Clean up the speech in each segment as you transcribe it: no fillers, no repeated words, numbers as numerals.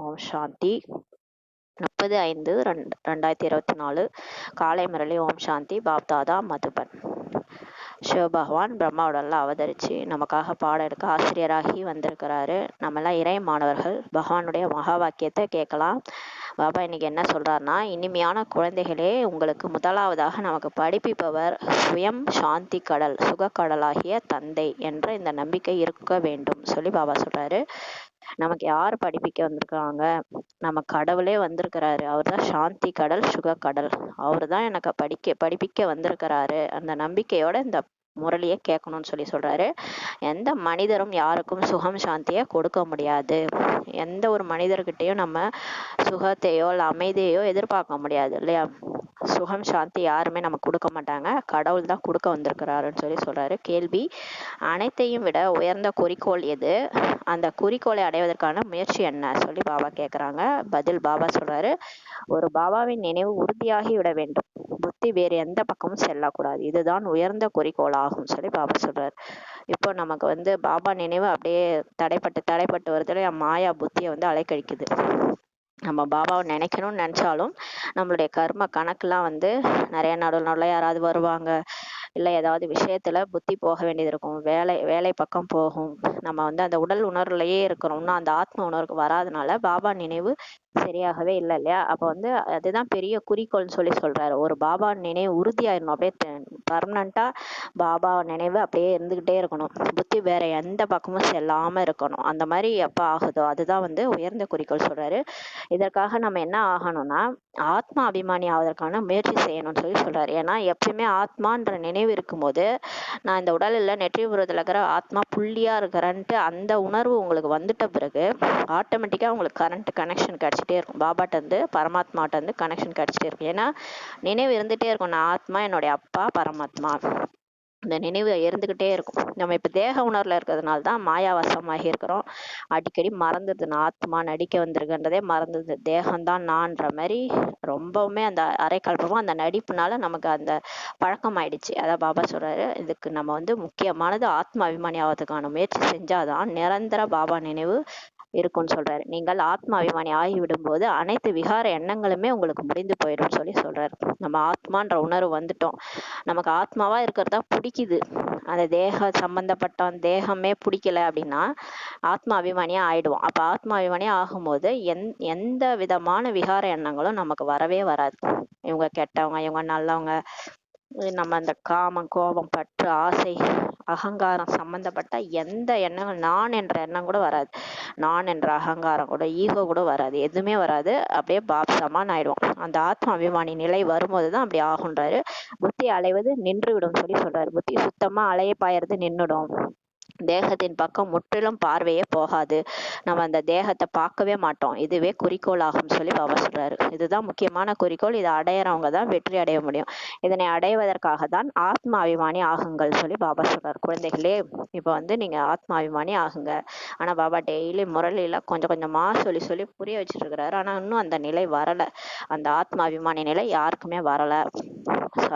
ஓம் சாந்தி. 30/5/2024 காலை முரளி. ஓம் சாந்தி. பாப்தாதா மதுபன். சிவபகவான் பிரம்மாவுடல்ல அவதரிச்சு நமக்காக பாடம் எடுக்க ஆசிரியராகி வந்திருக்கிறாரு. நம்மெல்லாம் இறை மாணவர்கள். பகவானுடைய மகா வாக்கியத்தை கேட்கலாம். பாபா இன்னைக்கு என்ன சொல்றாருன்னா, இனிமையான குழந்தைகளே, உங்களுக்கு முதலாவதாக நமக்கு படிப்பிப்பவர் சுயம் சாந்தி கடல், சுகக்கடலாகிய தந்தை என்ற இந்த நம்பிக்கை இருக்க வேண்டும் சொல்லி பாபா சொல்றாரு. நமக்கு யார் படிப்பிக்க வந்திருக்காங்க? நம்ம கடவுளே வந்திருக்கிறாரு. அவர் தான் சாந்தி கடல், சுக கடல். அவர் தான் எனக்கு படிப்பிக்க வந்திருக்கிறாரு. அந்த நம்பிக்கையோட இந்த முரளியை கேட்கணும்னு சொல்லி சொல்றாரு. எந்த மனிதரும் யாருக்கும் சுகம் சாந்தியை கொடுக்க முடியாது. எந்த ஒரு மனிதர்கிட்டையும் நம்ம சுகத்தையோ இல்லை அமைதியையோ எதிர்பார்க்க முடியாது இல்லையா? சுகம் சாந்தி யாருமே நம்ம கொடுக்க மாட்டாங்க. கடவுள் தான் கொடுக்க வந்திருக்கிறாருன்னு சொல்லி சொல்றாரு. கேள்வி: அனைத்தையும் விட உயர்ந்த குறிக்கோள் எது? அந்த குறிக்கோளை அடைவதற்கான முயற்சி என்ன சொல்லி பாபா கேட்குறாங்க. பதில் பாபா சொல்றாரு, ஒரு பாபாவின் நினைவு உறுதியாகி விட வேண்டும். புத்தி வேறு எந்த பக்கமும் செல்லக்கூடாது. இதுதான் உயர்ந்த குறிக்கோள் ஆகும் சொல்லி பாபா சொல்றாரு. இப்போ நமக்கு பாபா நினைவு அப்படியே தடைப்பட்டு வருதுல, மாயா புத்தியை அலைக்கழிக்குது. நம்ம பாபாவை நினைக்கணும்னு நினைச்சாலும் நம்மளுடைய கர்ம கணக்குலாம் நிறைய நடுவில் யாராவது வருவாங்க, இல்லை ஏதாவது விஷயத்துல புத்தி போக வேண்டியது இருக்கும், வேலை பக்கம் போகும். நம்ம அந்த உடல் உணர்வுலையே இருக்கிறோம்னா அந்த ஆத்ம உணர்வுக்கு வராதனால பாபா நினைவு சரியாகவே இல்லை இல்லையா? அப்போ அதுதான் பெரிய குறிக்கோள்னு சொல்லி சொல்றாரு. ஒரு பாபா நினைவு உறுதியாயிடணும். அப்படியே பர்மனண்டா பாபா நினைவு அப்படியே இருந்துகிட்டே இருக்கணும். புத்தி வேற எந்த பக்கமும் செல்லாம இருக்கணும். அந்த மாதிரி எப்ப ஆகுதோ அதுதான் உயர்ந்த குறிக்கோள் சொல்றாரு. இதற்காக நம்ம என்ன ஆகணும்னா, ஆத்மா அபிமானி ஆவதற்கான முயற்சி செய்யணும்னு சொல்லி சொல்றாரு. ஏன்னா எப்பயுமே ஆத்மான்ற நினைவு இருக்கும்போது, நான் இந்த உடலில் நெற்றிபுரத்தில் இருக்கிற ஆத்மா புள்ளியா இருக்கிறேன்ட்டு அந்த உணர்வு உங்களுக்கு வந்துட்ட பிறகு ஆட்டோமேட்டிக்கா உங்களுக்கு கரண்ட் கனெக்ஷன் கிடைச்சிட்டே இருக்கும். பாபாட்ட இருந்து பரமாத்மாட்ட இருந்து கனெக்ஷன் கிடைச்சிட்டே இருக்கும். ஏன்னா நினைவு இருந்துட்டே இருக்கும், நான் ஆத்மா, என்னுடைய அப்பா பரமாத்மா. இந்த நினைவு இருந்துகிட்டே இருக்கும். நம்ம இப்ப தேக உணர்வுல இருக்கிறதுனால தான் மாயாவசமாகி இருக்கிறோம். அடிக்கடி மறந்துடுது, நான் ஆத்மா நடிக்க வந்திருக்குன்றதே மறந்துடுது. தேகம்தான் நான்ற மாதிரி ரொம்பவுமே அந்த அரைக்கல்பமும் அந்த நடிப்புனால நமக்கு அந்த பழக்கம் ஆயிடுச்சு. அதான் பாபா சொல்றாரு, இதுக்கு நம்ம முக்கியமானது ஆத்ம அபிமானி ஆவதுக்கான முயற்சி செஞ்சாதான் நிரந்தர பாபா நினைவு இருக்கும்னு சொல்றாரு. நீங்கள் ஆத்ம அபிமானி ஆகிவிடும் போது அனைத்து விகார எண்ணங்களுமே உங்களுக்கு முடிந்து போயிடும் சொல்லி சொல்றாரு. நம்ம ஆத்மான்ற உணர்வு வந்துட்டோம். நமக்கு ஆத்மாவா இருக்கிறதா பிடிக்குது. அந்த தேக சம்பந்தப்பட்ட தேகமே பிடிக்கல அப்படின்னா ஆத்மா அபிமானியா ஆயிடுவோம். அப்ப ஆத்மா அபிமானியா ஆகும்போது எந்த விதமான விகார எண்ணங்களும் நமக்கு வரவே வராது. இவங்க கெட்டவங்க, இவங்க நல்லவங்க, நம்ம அந்த காமம், கோபம், பற்று, ஆசை, அகங்காரம் சம்பந்தப்பட்ட எந்த எண்ணங்கள், நான் என்ற எண்ணம் கூட வராது. நான் என்ற அகங்காரம் கூட, ஈகோ கூட வராது. எதுவுமே வராது. அப்படியே பாப்சமான் ஆயிடுவோம். அந்த ஆத்ம அபிமானி நிலை வரும்போதுதான் அப்படி ஆகுன்றாரு. புத்தி அலைவது நின்று விடும் சொல்லி சொல்றாரு. புத்தி சுத்தமா அலைய பாயறது நின்றுடும். தேகத்தின் பக்கம் முற்றிலும் பார்வையே போகாது. நம்ம அந்த தேகத்தை பார்க்கவே மாட்டோம். இதுவே குறிக்கோள் ஆகும் சொல்லி பாபா சொல்றாரு. இதுதான் முக்கியமான குறிக்கோள். இதை அடையறவங்க தான் வெற்றி அடைய முடியும். இதனை அடைவதற்காக தான் ஆத்மா அபிமானி ஆகுங்கள் சொல்லி பாபா சொல்றாரு. குழந்தைகளே, இப்போ நீங்க ஆத்மா அபிமானி ஆகுங்க. ஆனா பாபா டெய்லி முரளியில கொஞ்சம் கொஞ்சமா சொல்லி புரிய வச்சுட்டு இருக்கிறாரு. ஆனா இன்னும் அந்த நிலை வரல. அந்த ஆத்மா அபிமானி நிலை யாருக்குமே வரல.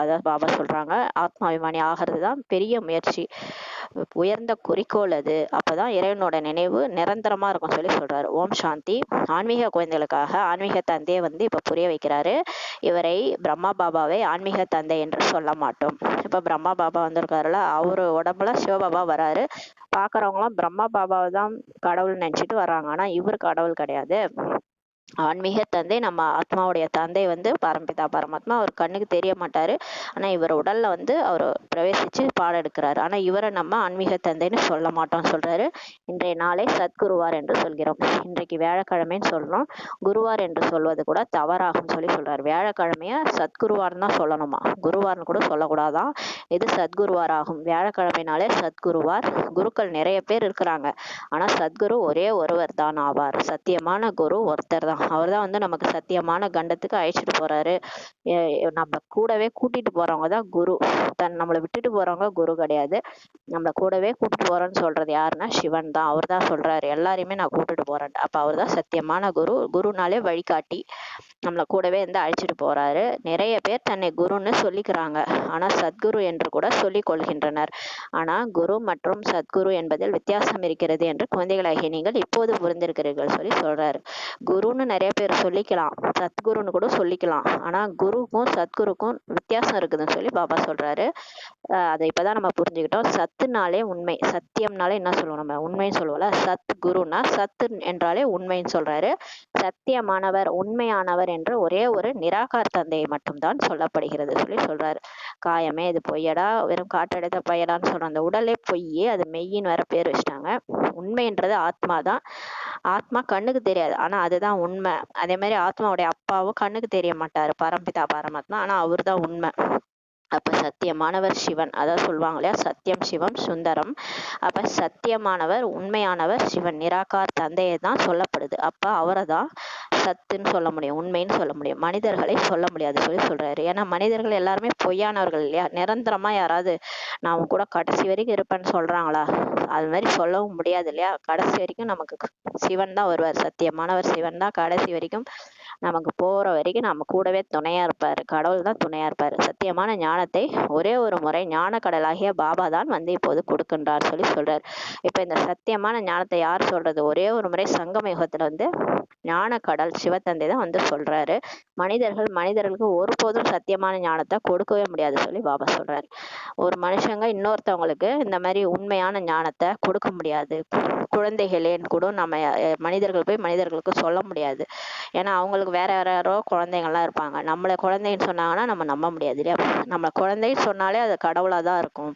அதான் பாபா சொல்றாங்க, ஆத்மா அபிமானி ஆகிறது தான் பெரிய முயற்சி, உயர்ந்த குறிக்கோள். அது அப்பதான் இறைவனோட நினைவு நிரந்தரமா இருக்கும் சொல்லி சொல்றாரு. ஓம் சாந்தி. ஆன்மீக குழந்தைகளுக்காக ஆன்மீக தந்தையை இப்ப புரிய வைக்கிறாரு. இவரை பிரம்மா பாபாவை ஆன்மீக தந்தை என்று சொல்ல மாட்டோம். இப்ப பிரம்மா பாபா வந்திருக்காருல, அவரு உடம்புல சிவபாபா வராரு. பாக்குறவங்களாம் பிரம்மா பாபாவை தான் கடவுள் நினைச்சிட்டு வர்றாங்க. ஆனா இவர் கடவுள் கிடையாது. ஆன்மீக தந்தை, நம்ம ஆத்மாவுடைய தந்தை பரம்பிதா பரமாத்மா. அவர் கண்ணுக்கு தெரிய மாட்டாரு. ஆனா இவர் உடல்ல அவர் பிரவேசிச்சு பாடம் எடுக்கிறாரு. ஆனா இவரை நம்ம ஆன்மீக தந்தைன்னு சொல்ல மாட்டோம் சொல்றாரு. இன்றைய நாளை சத்குருவார் என்று சொல்கிறோம். இன்றைக்கு வியாழக்கிழமைன்னு சொல்றோம். குருவார் என்று சொல்வது கூட தவறாகும் சொல்லி சொல்றாரு. வியாழக்கிழமைய சத்குருவார்னு தான் சொல்லணுமா, குருவார்னு கூட சொல்லக்கூடாதான். இது சத்குருவார் ஆகும். வியாழக்கிழமைனாலே சத்குருவார். குருக்கள் நிறைய பேர் இருக்கிறாங்க. ஆனா சத்குரு ஒரே ஒருவர் தான் ஆவார். சத்தியமான குரு ஒருத்தர் தான். அவர் தான் நமக்கு சத்தியமான கண்டத்துக்கு அழைச்சிட்டு போறாரு. நம்ம கூடவே கூட்டிட்டு போறவங்க தான் குரு. நம்மளை விட்டுட்டு போறவங்க குரு கிடையாது. நம்மளை கூடவே கூட்டிட்டு போறோம்னு சொல்றது யாருன்னா சிவன் தான். அவர் தான் சொல்றாரு, எல்லாரையுமே நான் கூட்டிட்டு போறேன். அப்ப அவர் தான் சத்தியமான குரு. குருனாலே வழிகாட்டி. நம்மளை கூடவே இருந்து அழைச்சிட்டு போறாரு. நிறைய பேர் தன்னை குருன்னு சொல்லிக்கிறாங்க, ஆனா சத்குரு என்று கூட சொல்லிக் கொள்கின்றனர். ஆனா குரு மற்றும் சத்குரு என்பதில் வித்தியாசம் இருக்கிறது என்று குழந்தைகளாகிய நீங்கள் இப்போது புரிந்திருக்கிறீர்கள் சொல்லி சொல்றாரு. குருன்னு நிறைய பேர் சொல்லிக்கலாம், சத்குருன்னு கூட சொல்லிக்கலாம், ஆனா குருக்கும் சத்குருக்கும் வித்தியாசம் இருக்குதுன்னு சொல்லி பாபா சொல்றாரு. அதை இப்பதான் நம்ம புரிஞ்சுக்கிட்டோம். சத்துனாலே உண்மை, சத்தியம்னாலே என்ன சொல்லுவோம், நம்ம உண்மைன்னு சொல்லுவோம்ல. சத் குருனா சத்து என்றாலே உண்மைன்னு சொல்றாரு. சத்தியமானவர் உண்மையானவர் என்று ஒரே ஒரு நிராகார் தந்தையை மட்டும்தான் சொல்லப்படுகிறது சொல்லி சொல்றாரு. காயமே இது பொய்யடா, வெறும் காற்றடைத்த பையடான்னு சொல்ற அந்த உடலே பொய்யே, அது மெய்யின்னு வேற பேர் வச்சிட்டாங்க. உண்மைன்றது ஆத்மா தான். ஆத்மா கண்ணுக்கு தெரியாது, ஆனா அதுதான் உண்மை. அதே மாதிரி ஆத்மாவுடைய அப்பாவும் கண்ணுக்கு தெரிய மாட்டாரு, பரம்பிதா பரமாத்மா, ஆனா அவர் தான் உண்மை. அப்ப சத்தியமானவர் சிவன், அதான் சொல்லுவாங்க இல்லையா, சத்தியம் சிவம் சுந்தரம். அப்ப சத்தியமானவர் உண்மையானவர் சிவன், நிராகார் தந்தையை தான் சொல்லப்படுது. அப்ப அவரை தான் சத்துன்னு சொல்ல முடியும், உண்மைன்னு சொல்ல முடியும். மனிதர்களை சொல்ல முடியாது சொல்லி சொல்றாரு. ஏன்னா மனிதர்கள் எல்லாருமே பொய்யானவர்கள் இல்லையா. நிரந்தரமா யாராவது நான் உன் கூட கடைசி வரைக்கும் இருப்பேன்னு சொல்றாங்களா? அது மாதிரி சொல்லவும் முடியாது இல்லையா. கடைசி வரைக்கும் நமக்கு சிவன் தான் வருவார், சத்தியமானவர் சிவன் தான் கடைசி வரைக்கும் நமக்கு போற வரைக்கும் நம்ம கூடவே துணையா இருப்பாரு. கடவுள் தான் துணையா இருப்பாரு. சத்தியமான ஞானத்தை ஒரே ஒரு முறை ஞான கடலாகிய பாபா தான் வந்து இப்போது கொடுக்கின்றார் சொல்லி சொல்றாரு. இப்ப இந்த சத்தியமான ஞானத்தை யார் சொல்றது? ஒரே ஒரு முறை சங்கம யுகத்துல வந்து ஞான கடல் சிவத்தந்தை தான் வந்து சொல்றாரு. மனிதர்களுக்கு ஒருபோதும் சத்தியமான ஞானத்தை கொடுக்கவே முடியாது சொல்லி பாபா சொல்றாரு. ஒரு மனுஷங்க இன்னொருத்தவங்களுக்கு இந்த மாதிரி உண்மையான ஞானத்தை கொடுக்க முடியாது. குழந்தைகளேன்னு கூட நம்ம மனிதர்கள் போய் மனிதர்களுக்கு சொல்ல முடியாது. ஏன்னா அவங்களுக்கு வேற யாரோ குழந்தைங்கள்லாம் இருப்பாங்க. நம்மளை குழந்தைன்னு சொன்னாங்கன்னா நம்ம நம்ப முடியாது இல்லையா. நம்ம குழந்தைன்னு சொன்னாலே அது கடவுளா தான் இருக்கும்.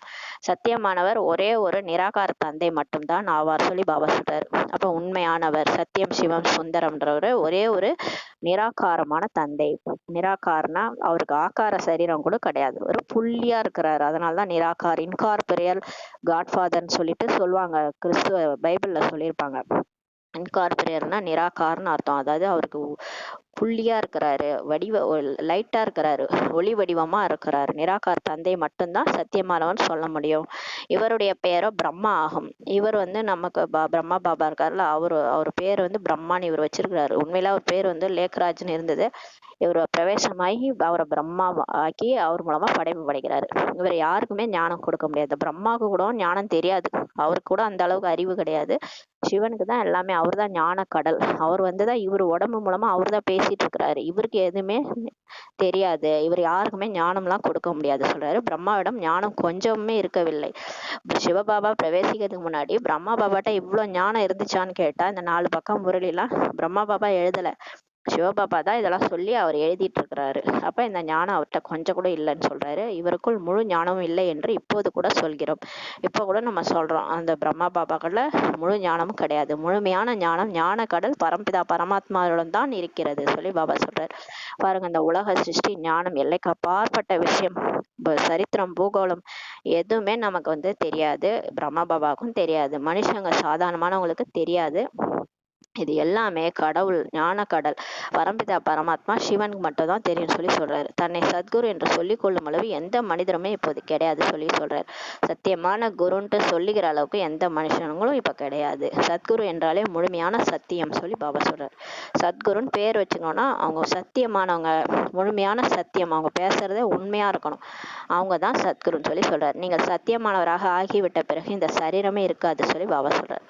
சத்தியமானவர் ஒரே ஒரு நிராகார தந்தை மட்டும்தான் ஆவார் சொல்லி பாபா சொல்றாரு. அப்ப உண்மையானவர் சத்தியம் சிவம் சுந்தரம்ன்றவர் ஒரே ஒரு நிராகாரமான தந்தை. நிராகாரனா அவருக்கு ஆகார சரீரம் கூட கிடையாது, ஒரு புள்ளியா இருக்கிறாரு. அதனாலதான் நிராகார், இன்கார்பரியல் காட்ஃபாதர்ன்னு சொல்லிட்டு சொல்லுவாங்க, கிறிஸ்துவ பைபிள்ல சொல்லியிருப்பாங்க. இன்கார்பரியர்னா நிராகார்னு அர்த்தம். அதாவது அவருக்கு புள்ளியா இருக்கிறாரு, லைட்டா இருக்கிறாரு, ஒளி வடிவமா இருக்கிறாரு. நிராகார் தந்தை மட்டும்தான் சத்தியமானவன் சொல்ல முடியும். இவருடைய பெயரோ பிரம்மா ஆகும். இவர் வந்து நமக்கு பிரம்மா பாபா இருக்காருல்ல, அவர் பேர் வந்து பிரம்மான்னு இவர் வச்சிருக்கிறாரு. உண்மையில அவர் பேர் வந்து லேக்ராஜ்னு இருந்தது. இவர் பிரவேசமாகி அவரை பிரம்மா ஆக்கி அவர் மூலமா படைப்பு படைக்கிறாரு. இவர் யாருக்குமே ஞானம் கொடுக்க முடியாது. பிரம்மாவுக்கு கூட ஞானம் தெரியாது, அவருக்கு கூட அந்த அளவுக்கு அறிவு கிடையாது. சிவனுக்கு தான் எல்லாமே. அவர் தான் ஞான கடல். அவர் வந்துதான் இவர் உடம்பு மூலமா அவர் தான் பேசிட்டு இருக்கிறாரு. இவருக்கு எதுவுமே தெரியாது. இவர் யாருக்குமே ஞானம்லாம் கொடுக்க முடியாது சொல்றாரு. பிரம்மாவிடம் ஞானம் கொஞ்சமே இருக்கவில்லை. சிவபாபா பிரவேசிக்கிறதுக்கு முன்னாடி பிரம்மா பாபாட்ட இவ்வளவு ஞானம் இருந்துச்சான்னு கேட்டா இந்த 4 பக்கம் முரளிலாம் பிரம்மா பாபா எழுதல, சிவபாபா தான் இதெல்லாம் சொல்லி அவர் எழுதிட்டு இருக்கிறாரு. அப்ப இந்த ஞானம் அவர்கிட்ட கொஞ்சம் கூட இல்லைன்னு சொல்றாரு. இவருக்குள் முழு ஞானமும் இல்லை என்று இப்போது கூட சொல்கிறோம். இப்போ கூட நம்ம சொல்றோம், அந்த பிரம்மா பாபாக்கள்ல முழு ஞானமும் கிடையாது. முழுமையான ஞானம் ஞான கடல் பரம்பிதா பரமாத்மாவுடன் தான் இருக்கிறது சொல்லி பாபா சொல்றாரு. பாருங்க, இந்த உலக சிருஷ்டி ஞானம் எல்லைக்கு அப்பாற்பட்ட விஷயம். சரித்திரம் பூகோளம் எதுவுமே நமக்கு வந்து தெரியாது, பிரம்மா பாபாவுக்கும் தெரியாது, மனுஷங்க சாதாரணமானவங்களுக்கு தெரியாது. இது எல்லாமே கடவுள் ஞான கடல் பரம்பிதா பரமாத்மா சிவனுக்கு மட்டும் தான் தெரியும் சொல்லி சொல்றாரு. தன்னை சத்குரு என்று சொல்லிக் கொள்ளும் அளவு எந்த மனிதருமே இப்போது கிடையாது சொல்லி சொல்றாரு. சத்தியமான குருன்ட்டு சொல்லுகிற அளவுக்கு எந்த மனுஷனுங்களும் இப்ப கிடையாது. சத்குரு என்றாலே முழுமையான சத்தியம் சொல்லி பாபா சொல்றாரு. சத்குருன்னு பேர் வச்சுக்கணும்னா அவங்க சத்தியமானவங்க, முழுமையான சத்தியம், அவங்க பேசுறதே உண்மையா இருக்கணும், அவங்க தான் சத்குருன்னு சொல்லி சொல்றாரு. நீங்கள் சத்தியமானவராக ஆகிவிட்ட பிறகு இந்த சரீரமே இருக்காது சொல்லி பாபா சொல்றாரு.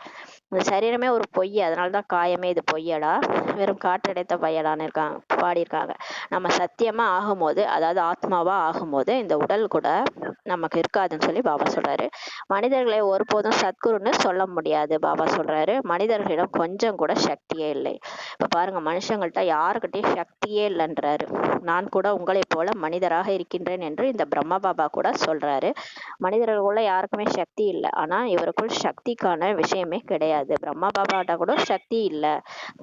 இந்த சரீரமே ஒரு பொய், அதனாலதான் காயமே இது பொய்யடா, வெறும் காற்றடைத்த பையடான்னு பாடியிருக்காங்க. நம்ம சத்தியமா ஆகும்போது, அதாவது ஆத்மாவா ஆகும்போது இந்த உடல் கூட நமக்கு இருக்காதுன்னு சொல்லி பாபா சொல்றாரு. மனிதர்களை ஒருபோதும் சத்குருன்னு சொல்ல முடியாது பாபா சொல்றாரு. மனிதர்களிடம் கொஞ்சம் கூட சக்தியே இல்லை. இப்ப பாருங்க, மனுஷங்கள்ட்ட யாருக்கிட்டையும் சக்தியே இல்லைன்றாரு. நான் கூட உங்களை போல மனிதராக இருக்கின்றேன் என்று இந்த பிரம்மா பாபா கூட சொல்றாரு. மனிதர்களுக்குள்ள யாருக்குமே சக்தி இல்லை, ஆனா இவருக்குள் சக்திக்கான விஷயமே கிடையாது. பிரம்மா பாபாட்ட கூட சக்தி இல்லை,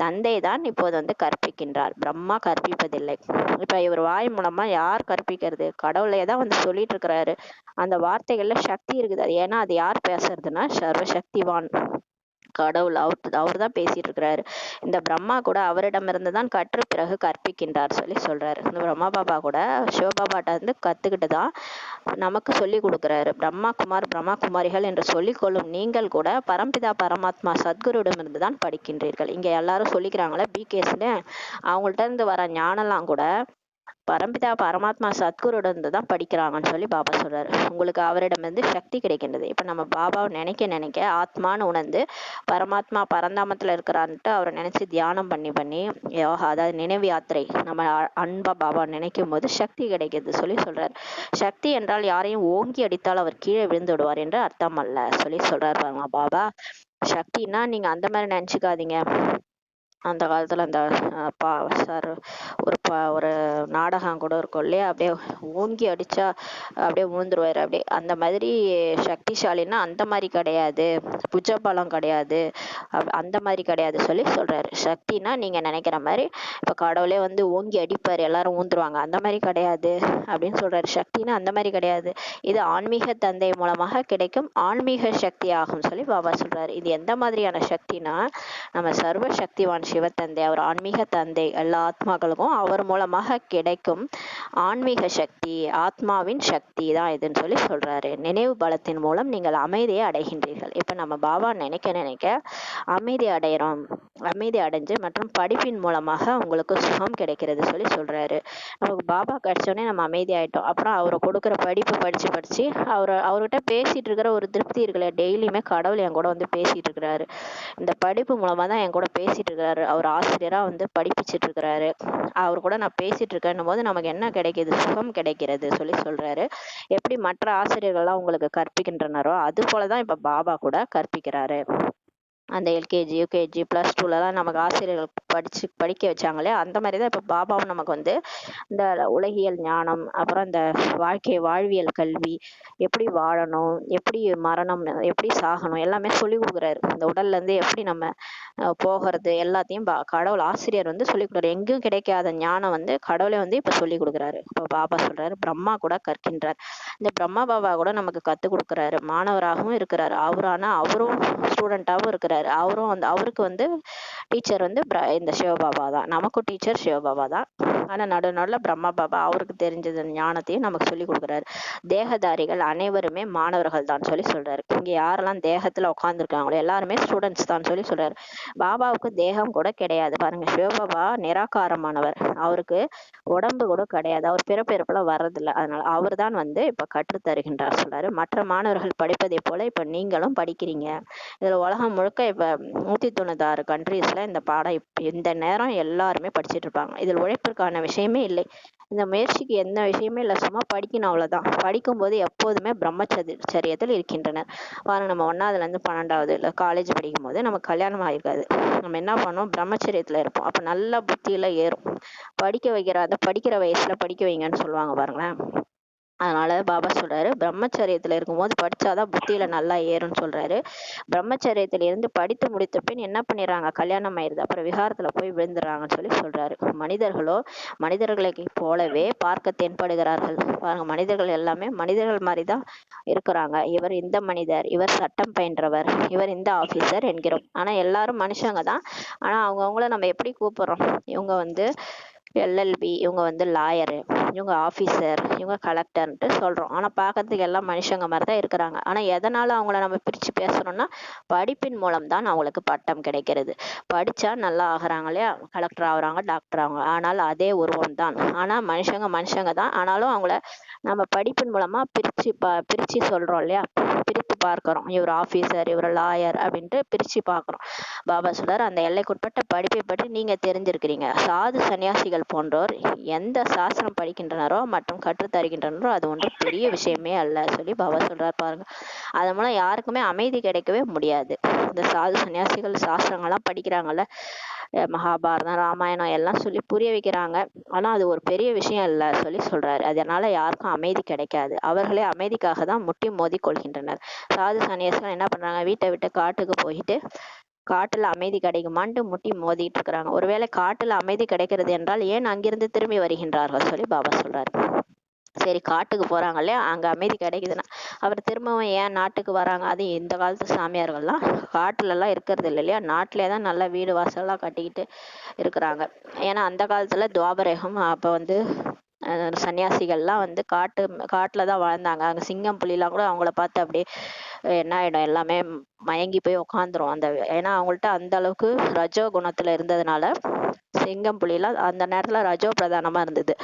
தந்தை தான் இப்போது வந்து கற்பிக்கின்றார், பிரம்மா கற்பிப்பதில்லை. இப்ப இவர் வாய் மூலமா யார் கற்பிக்கிறது? கடவுளே தான் வந்து சொல்லிட்டு இருக்கிறாரு. அந்த வார்த்தைகள்ல சக்தி இருக்குது. அது ஏன்னா அது யார் பேசுறதுன்னா சர்வசக்திவான் கடவுள் அவர் தான் பேசிட்டு இருக்கிறாரு. இந்த பிரம்மா கூட அவரிடமிருந்து தான் கற்று பிறகு கற்பிக்கின்றார் சொல்லி சொல்றாரு. இந்த பிரம்மா பாபா கூட சிவபாபாட்ட இருந்து கத்துக்கிட்டு தான் நமக்கு சொல்லி கொடுக்குறாரு. பிரம்மா குமாரிகள் என்று சொல்லிக்கொள்ளும் நீங்கள் கூட பரம்பிதா பரமாத்மா சத்குருவிடமிருந்து தான் படிக்கின்றீர்கள். இங்க எல்லாரும் சொல்லிக்கிறாங்களே பிகேஸ்னு, அவங்கள்ட்ட இருந்து வர ஞானம்லாம் கூட பரம்பிதா பரமாத்மா சத்குருடன் தான் படிக்கிறாங்கன்னு சொல்லி பாபா சொல்றாரு. உங்களுக்கு அவரிடமிருந்து சக்தி கிடைக்கின்றது. இப்ப நம்ம பாபாவை நினைக்க நினைக்க ஆத்மான்னு உணர்ந்து பரமாத்மா பரந்தாமத்துல இருக்கிறான்ட்டு அவரை நினைச்சு தியானம் பண்ணி பண்ணி யோகா, அதாவது நினைவு யாத்திரை, நம்ம அன்பா பாபா நினைக்கும் போது சக்தி கிடைக்கிறது சொல்லி சொல்றாரு. சக்தி என்றால் யாரையும் ஓங்கி அடித்தால் அவர் கீழே விழுந்து விடுவார் என்று அர்த்தம் அல்ல சொல்லி சொல்றாரு பாருங்க பாபா. சக்தின்னா நீங்க அந்த மாதிரி நினைச்சுக்காதீங்க. அந்த காலத்துல அந்த சார் ஒரு நாடகம் கூட இருக்கும் இல்லையா, அப்படியே ஓங்கி அடிச்சா அப்படியே விழுந்துருவாரு. அப்படியே அந்த மாதிரி சக்திசாலின்னா அந்த மாதிரி கிடையாது, புஜபலம் கிடையாது, அந்த மாதிரி கிடையாது சொல்லி சொல்றாரு. சக்தினா நீங்க நினைக்கிற மாதிரி இப்ப கடவுளே வந்து ஓங்கி அடிப்பாரு எல்லாரும் ஊந்துருவாங்க, அந்த மாதிரி கிடையாது அப்படின்னு சொல்றாரு. சக்தினா அந்த மாதிரி கிடையாது, இது ஆன்மீக தந்தை மூலமாக கிடைக்கும் ஆன்மீக சக்தி ஆகும் சொல்லி பாபா சொல்றாரு. இது எந்த மாதிரியான சக்தினா, நம்ம சர்வ சக்திவான் சிவத்தந்தை, அவர் ஆன்மீக தந்தை, எல்லா ஆத்மாக்களுக்கும் அவர் மூலமாக கிடைக்கும் ஆன்மீக சக்தி, ஆத்மாவின் சக்தி தான் இதுன்னு சொல்லி சொல்றாரு. நினைவு பலத்தின் மூலம் நீங்கள் அமைதியை அடைகின்றீர்கள். இப்ப நம்ம பாபா நினைக்க நினைக்க அமைதி அடைகிறோம். அமைதி அடைஞ்சு மற்றும் படிப்பின் மூலமாக உங்களுக்கு சுகம் கிடைக்கிறது சொல்லி சொல்றாரு. நமக்கு பாபா கிடைச்சோடனே நம்ம அமைதி ஆயிட்டோம். அப்புறம் அவரை கொடுக்குற படிப்பு படிச்சு படிச்சு அவர்கிட்ட பேசிட்டு இருக்கிற ஒரு திருப்தி இருக்குல்ல, டெய்லியுமே கடவுள் என் கூட வந்து பேசிட்டு இருக்கிறாரு. இந்த படிப்பு மூலமா தான் என் கூட பேசிட்டு இருக்கிறாரு. அவர் ஆசிரியரா வந்து படிப்பிச்சிட்டு இருக்கிறாரு. அவர் கூட நான் பேசிட்டு இருக்கேன்னும் போது நமக்கு என்ன கிடைக்கிது, சுகம் கிடைக்கிறது சொல்லி சொல்றாரு. எப்படி மற்ற ஆசிரியர்கள்லாம் உங்களுக்கு கற்பிக்கின்றனரோ அது போலதான் இப்ப பாபா கூட கற்பிக்கிறாரு. அந்த எல்கேஜி யூகேஜி ப்ளஸ் டூலலாம் நமக்கு ஆசிரியர்கள் படிக்க வச்சாங்களே, அந்த மாதிரி தான் இப்போ பாபாவும் நமக்கு வந்து இந்த உலகியல் ஞானம், அப்புறம் இந்த வாழ்வியல் கல்வி, எப்படி வாழணும், எப்படி மரணம், எப்படி சாகணும் எல்லாமே சொல்லி கொடுக்குறாரு. இந்த உடல்ல இருந்து எப்படி நம்ம போகிறது எல்லாத்தையும் கடவுள் ஆசிரியர் வந்து சொல்லி கொடுக்குறாரு. எங்கேயும் கிடைக்காத ஞானம் வந்து கடவுளே வந்து இப்போ சொல்லி கொடுக்குறாரு. இப்போ பாபா சொல்றாரு பிரம்மா கூட கற்கின்றார். இந்த பிரம்மா பாபா கூட நமக்கு கற்றுக் கொடுக்குறாரு. மாணவராகவும் இருக்கிறாரு. அவரும் ஸ்டூடெண்டாகவும் இருக்கிறாரு. அவருக்கு வந்து டீச்சர் வந்து இந்த சிவபாபா தான். நமக்கும் டீச்சர் சிவபாபா தான். ஆனா நடுவில் பிரம்மா பாபா அவருக்கு தெரிஞ்சது ஞானத்தையும் நமக்கு சொல்லி கொடுக்குறாரு. தேகதாரிகள் அனைவருமே மாணவர்கள் தான் சொல்லி சொல்றாரு. இங்க யாரெல்லாம் தேகத்துல உட்காந்துருக்காங்களோ எல்லாருமே ஸ்டூடெண்ட்ஸ் தான் சொல்லி சொல்றாரு. பாபாவுக்கு தேகம் கூட கிடையாது. பாருங்க, சிவபாபா நிராகாரமானவர். அவருக்கு உடம்பு கூட கிடையாது. அவர் பிறப்பிறப்புல வர்றதில்லை. அதனால அவர் தான் வந்து இப்ப கற்றுத் தருகின்றார் சொல்றாரு. மற்ற மாணவர்கள் படிப்பதை போல இப்ப நீங்களும் படிக்கிறீங்க. இதுல உலகம் முழுக்க இப்ப 196 கண்ட்ரீஸ்ல இந்த பாடம் இந்த நேரம் எல்லாருமே படிச்சுட்டு இருப்பாங்க. இதில் உழைப்பிற்கான விஷயமே இல்லை. இந்த முயற்சிக்கு எந்த விஷயமே இல்லை, சும்மா படிக்கணும் அவ்வளவுதான். படிக்கும்போது எப்போதுமே பிரம்மச்சரியத்தில் இருக்கின்றனர். பாருங்க, நம்ம 1ஆவதுல இருந்து 12ஆவது இல்லை காலேஜ் படிக்கும் போது நமக்கு கல்யாணம் ஆகிருக்காது. நம்ம என்ன பண்ணோம், பிரம்மச்சரியத்துல இருப்போம். அப்ப நல்ல புத்தியில ஏறும். படிக்கிற வயசுல படிக்க வைங்கன்னு சொல்லுவாங்க பாருங்களேன். அதனால பாபா சொல்றாரு, பிரம்மச்சரியத்துல இருக்கும்போது படிச்சாதான் புத்தியில நல்லா ஏறும்னு சொல்றாரு. பிரம்மச்சரியத்துல இருந்து படித்து முடித்த பின் என்ன பண்ணிடுறாங்க, கல்யாணம் ஆயிருது. அப்புறம் விகாரத்துல போய் விழுந்துடுறாங்கன்னு சொல்லி சொல்றாரு. மனிதர்களை போலவே பார்க்க தென்படுகிறார்கள். பாருங்க, மனிதர்கள் எல்லாமே மனிதர்கள் மாதிரிதான் இருக்கிறாங்க. இவர் இந்த மனிதர், இவர் சட்டம் பயின்றவர், இவர் இந்த ஆபீசர் என்கிறோம். ஆனா எல்லாரும் மனுஷங்க தான். ஆனா அவங்கவுங்கள நம்ம எப்படி கூப்பிடுறோம், இவங்க வந்து எல்எல்பி, இவங்க வந்து லாயரு, இவங்க ஆஃபீஸர், இவங்க கலெக்டர்ன்ட்டு சொல்கிறோம். ஆனால் பார்க்கறதுக்கு எல்லாம் மனுஷங்க மாதிரி தான் இருக்கிறாங்க. ஆனால் எதனால் அவங்கள நம்ம பிரித்து பேசுகிறோம்னா, படிப்பின் மூலம் தான் அவங்களுக்கு பட்டம் கிடைக்கிறது. படித்தா நல்லா ஆகுறாங்க இல்லையா, கலெக்டர் ஆகுறாங்க, டாக்டர் ஆகுங்க. ஆனால் அதே உருவம் தான். ஆனால் மனுஷங்க தான். ஆனாலும் அவங்கள நம்ம படிப்பின் மூலமாக பிரித்து சொல்கிறோம் இல்லையா, பிரித்து பார்க்குறோம். இவர் ஆஃபீஸர், இவர் லாயர் அப்படின்ட்டு பிரித்து பார்க்குறோம். பாபா சொல்றார், அந்த எல்லைக்குட்பட்ட படிப்பை பற்றி நீங்கள் தெரிஞ்சிருக்கிறீங்க. சாது சன்னியாசிகள் போன்றோர் எந்த சாஸ்திரம் படிக்கின்றனரோ மற்றும் கற்றுத்தருகின்றனரோ அது ஒன்றும் பெரிய விஷயமே அல்ல சொல்லி பாபா சொல்றார். பாருங்க, அது மூலம் யாருக்குமே அமைதி கிடைக்கவே முடியாது. இந்த சாது சன்னியாசிகள் சாஸ்திரங்கள்லாம் படிக்கிறாங்கல்ல, மகாபாரதம், ராமாயணம் எல்லாம் சொல்லி புரிய வைக்கிறாங்க. ஆனா அது ஒரு பெரிய விஷயம் இல்ல சொல்லி சொல்றாரு. அதனால யாருக்கும் அமைதி கிடைக்காது. அவர்களே அமைதிக்காக தான் முட்டி மோதி கொள்கின்றனர். சாது சன்னியாசிகள் என்ன பண்றாங்க, வீட்டை விட்டு காட்டுக்கு போயிட்டு காட்டுல அமைதி கிடைக்குமான்ட்டு முட்டி மோதிட்டு இருக்கிறாங்க. ஒருவேளை காட்டுல அமைதி கிடைக்கிறது என்றால் ஏன் அங்கிருந்து திரும்பி வருகின்றார்கள் சொல்லி பாபா சொல்றாரு. சரி காட்டுக்கு போறாங்க இல்லையா, அங்க அமைதி கிடைக்குதுன்னா அப்புறம் திரும்பவும் ஏன் நாட்டுக்கு வராங்க? அது இந்த காலத்து சாமியார்கள்லாம் காட்டுல எல்லாம் இருக்கிறது இல்லை இல்லையா, நாட்டிலே தான் நல்லா வீடு வாசல்லாம் கட்டிக்கிட்டு இருக்கிறாங்க. ஏன்னா அந்த காலத்துல துவாபரகம் அப்ப வந்து சன்னியாசிகள்லாம் வந்து காட்டுல தான் வாழ்ந்தாங்க. அங்க சிங்கம் புலிலாம் கூட அவங்கள பார்த்து அப்படியே என்ன ஆயிடும், எல்லாமே மயங்கி போய் உக்காந்துரும். ஏன்னா அவங்கள்ட்ட அந்த அளவுக்கு ரஜோ குணத்துல இருந்ததுனால சிங்கம் புலிலாம் அந்த நேரத்துல ரஜோ பிரதானமா இருந்தது.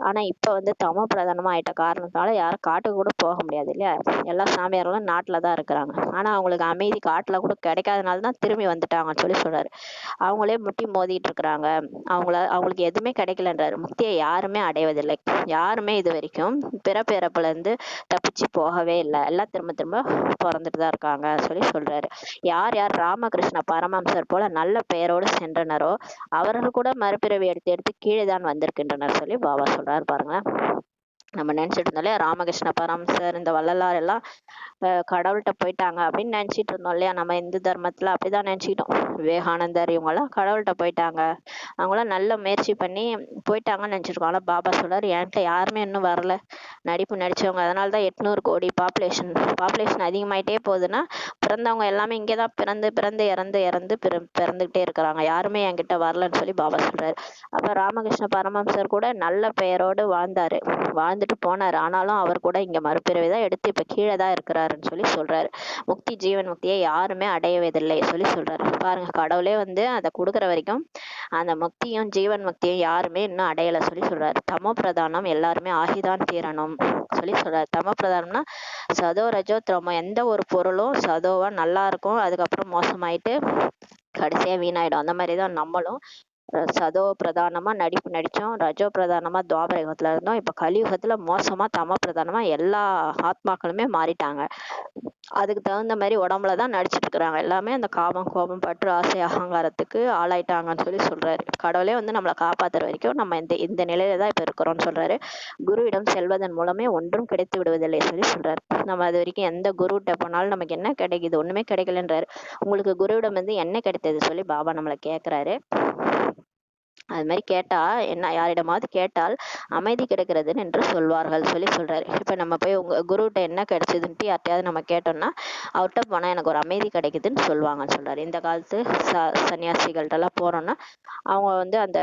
ஆனா இப்ப வந்து தமோ பிரதானமா ஆயிட்ட காரணத்தால யாரும் காட்டுக்கு கூட போக முடியாது இல்லையா, எல்லா சாமியார்களும் நாட்டுல தான் இருக்கிறாங்க. ஆனா அவங்களுக்கு அமைதி காட்டுல கூட கிடைக்காதனால தான் திரும்பி வந்துட்டாங்கன்னு சொல்லி சொல்றாரு. அவங்களே முட்டி மோதிட்டு இருக்கிறாங்க, அவங்களுக்கு எதுவுமே கிடைக்கலன்றாரு. முக்தியை யாருமே அடைவதில்லை. யாருமே இது வரைக்கும் பிறப்பிறப்புல இருந்து தப்பிச்சு போகவே இல்லை, எல்லாம் திரும்ப திரும்ப பிறந்துட்டு தான் இருக்காங்க சொல்லி சொல்றாரு. யார் யார் ராமகிருஷ்ண பரமஹம்சர் போல நல்ல பெயரோடு சென்றனரோ அவர்கள் கூட மறுபிறவி எடுத்து எடுத்து கீழே தான் வந்திருக்கின்றனர் சொல்லி பாபா சொல்றாரு பாருங்க. நம்ம நினைச்சிட்டு இருந்தோம் இல்லையா, ராமகிருஷ்ண பரமஹம்சர் இந்த வள்ளலார் எல்லாம் கடவுள்கிட்ட போயிட்டாங்க அப்படின்னு நினைச்சிட்டு இருந்தோம் இல்லையா, நம்ம இந்து தர்மத்துல அப்படிதான் நினைச்சிட்டோம். விவேகானந்தர் இவங்கெல்லாம் கடவுள்கிட்ட போயிட்டாங்க, அவங்களாம் நல்ல முயற்சி பண்ணி போயிட்டாங்கன்னு நினைச்சிருக்கோம். ஆனா பாபா சொல்றாரு, என்கிட்ட யாருமே இன்னும் வரல, நடிப்பு நடிச்சவங்க. அதனாலதான் 800 கோடி பாப்புலேஷன் அதிகமாயிட்டே போகுதுன்னா பிறந்தவங்க எல்லாமே இங்கேதான் பிறந்து பிறந்து இறந்து இறந்து பிறந்துகிட்டே இருக்கிறாங்க, யாருமே என்கிட்ட வரலன்னு சொல்லி பாபா சொல்றாரு. அப்ப ராமகிருஷ்ண பரமஹம்சர் கூட நல்ல பெயரோடு வாழ்ந்துட்டு போனாரு. ஆனாலும் அவர் கூட இங்க மறுபிறவிதான் எடுத்து இப்ப கீழே தான் இருக்கிறாருன்னு சொல்லி சொல்றாரு. ஜீவன் முக்தியை யாருமே அடையவதில்லை சொல்லி சொல்றாரு பாருங்க. கடவுளே வந்து அதை கொடுக்குற வரைக்கும் அந்த முக்தியும் ஜீவன் முக்தியும் யாருமே இன்னும் அடையலை சொல்லி சொல்றாரு. தமோ பிரதானம் எல்லாருமே ஆகிதான் தீரணும் சொல்லி சொல்றாரு. தமோ பிரதானம்னா சதோ ரஜோ தமோ, எந்த ஒரு பொருளும் சதோவா நல்லா இருக்கும், அதுக்கப்புறம் மோசமாயிட்டு கடைசியா வீணாயிடும். அந்த மாதிரிதான் நம்மளும் சதோ பிரதானமா நடிப்பு நடிச்சோம், ரஜோ பிரதானமா துவாபர யுகத்துல இருந்தோம், இப்ப கலியுகத்துல மோசமா தமோ பிரதானமா எல்லா ஆத்மாக்களுமே மாறிட்டாங்க. அதுக்கு தகுந்த மாதிரி உடம்புலதான் நடிச்சிட்டு இருக்கிறாங்க. எல்லாமே அந்த காமம் கோபம் பற்று ஆசை அகங்காரத்துக்கு ஆளாயிட்டாங்கன்னு சொல்லி சொல்றாரு. கடவுளே வந்து நம்மளை காப்பாத்துற வரைக்கும் நம்ம இந்த நிலையில தான் இப்ப இருக்கிறோம்னு சொல்றாரு. குருவிடம் செல்வதன் மூலமே ஒன்றும் கிடைத்து விடுவதில்லை சொல்லி சொல்றாரு. நம்ம அது வரைக்கும் எந்த குருகிட்ட போனாலும் நமக்கு என்ன கிடைக்குது, ஒண்ணுமே கிடைக்கலன்றாரு. உங்களுக்கு குருவிடம் வந்து என்ன கிடைத்தது சொல்லி பாபா நம்மளை கேட்கிறாரு. அது மாதிரி கேட்டா என்ன, யாரிடமாவது கேட்டால் அமைதி கிடைக்கிறதுன்னு என்று சொல்வார்கள் சொல்லி சொல்றாரு. இப்ப நம்ம போய் உங்க குருகிட்ட என்ன கிடைச்சதுன்ட்டு யார்ட்டையாவது நம்ம கேட்டோம்னா அவர்கிட்ட போனா எனக்கு ஒரு அமைதி கிடைக்குதுன்னு சொல்லுவாங்கன்னு சொல்றாரு. இந்த காலத்து சன்னியாசிகள்ட்ட எல்லாம் போறோம்னா அவங்க வந்து அந்த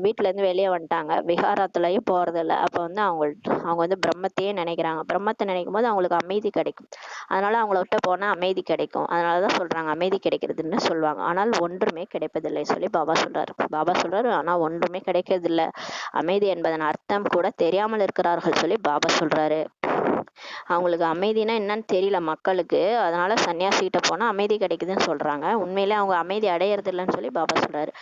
வீட்டுல இருந்து வெளியே வந்துட்டாங்க, விகாரத்துலயும் போறது இல்லை. அப்ப வந்து அவங்க வந்து பிரம்மத்தையே நினைக்கிறாங்க. பிரம்மத்தை நினைக்கும் போது அவங்களுக்கு அமைதி கிடைக்கும். அதனால அவங்கள விட்ட போனா அமைதி கிடைக்கும். அதனாலதான் சொல்றாங்க அமைதி கிடைக்கிறதுன்னு சொல்லுவாங்க. ஆனால் ஒன்றுமே கிடைப்பதில்லை சொல்லி பாபா சொல்றாரு. பாபா சொல்றாரு ஆனா ஒன்றுமே கிடைக்கிறது இல்ல, அமைதி என்பதன் அர்த்தம் கூட தெரியாமல் இருக்கிறார்கள் சொல்லி பாபா சொல்றாரு. அவங்களுக்கு அமைதினா என்னன்னு தெரியல மக்களுக்கு, அதனால சன்னியாசி கிட்ட போனா அமைதி கிடைக்குதுன்னு சொல்றாங்க. உண்மையிலே அவங்க அமைதி அடையறது இல்லைன்னு சொல்லி பாபா சொல்றாரு.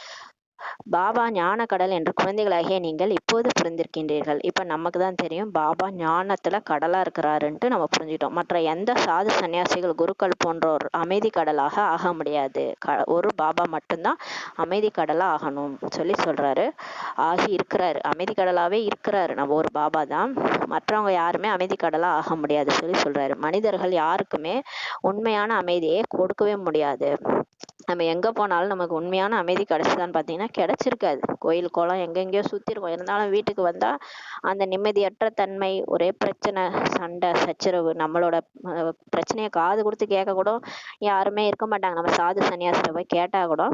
பாபா ஞான கடல் என்று குழந்தைகளாகிய நீங்கள் இப்போது புரிந்திருக்கின்றீர்கள். இப்ப நமக்கு தான் தெரியும் பாபா ஞானத்துல கடலா இருக்கிறாருன்ட்டு நம்ம புரிஞ்சுட்டோம். மற்ற எந்த சாது சன்னியாசிகள் குருக்கள் போன்றோர் அமைதி கடலாக ஆக முடியாது. ஒரு பாபா மட்டும்தான் அமைதி கடலா ஆகணும் சொல்லி சொல்றாரு. ஆகி இருக்கிறாரு, அமைதி கடலாவே இருக்கிறாரு நம்ம ஒரு பாபா தான். மற்றவங்க யாருமே அமைதி கடலா ஆக முடியாது சொல்லி சொல்றாரு. மனிதர்கள் யாருக்குமே உண்மையான அமைதியை கொடுக்கவே முடியாது. நம்ம எங்க போனாலும் நமக்கு உண்மையான அமைதி கிடைச்சுதான்னு பாத்தீங்கன்னா கிடைச்சிருக்காது. கோயில் குளம் எங்கெங்கயோ சுத்தி இருக்கோம், இருந்தாலும் வீட்டுக்கு வந்தா அந்த நிம்மதியற்ற தன்மை, ஒரே பிரச்சனை, சண்டை சச்சரவு, நம்மளோட பிரச்சனையை காது கொடுத்து கேட்க கூட யாருமே இருக்க மாட்டாங்க. நம்ம சாது சன்னியாசிட்ட போய் கேட்டா கூட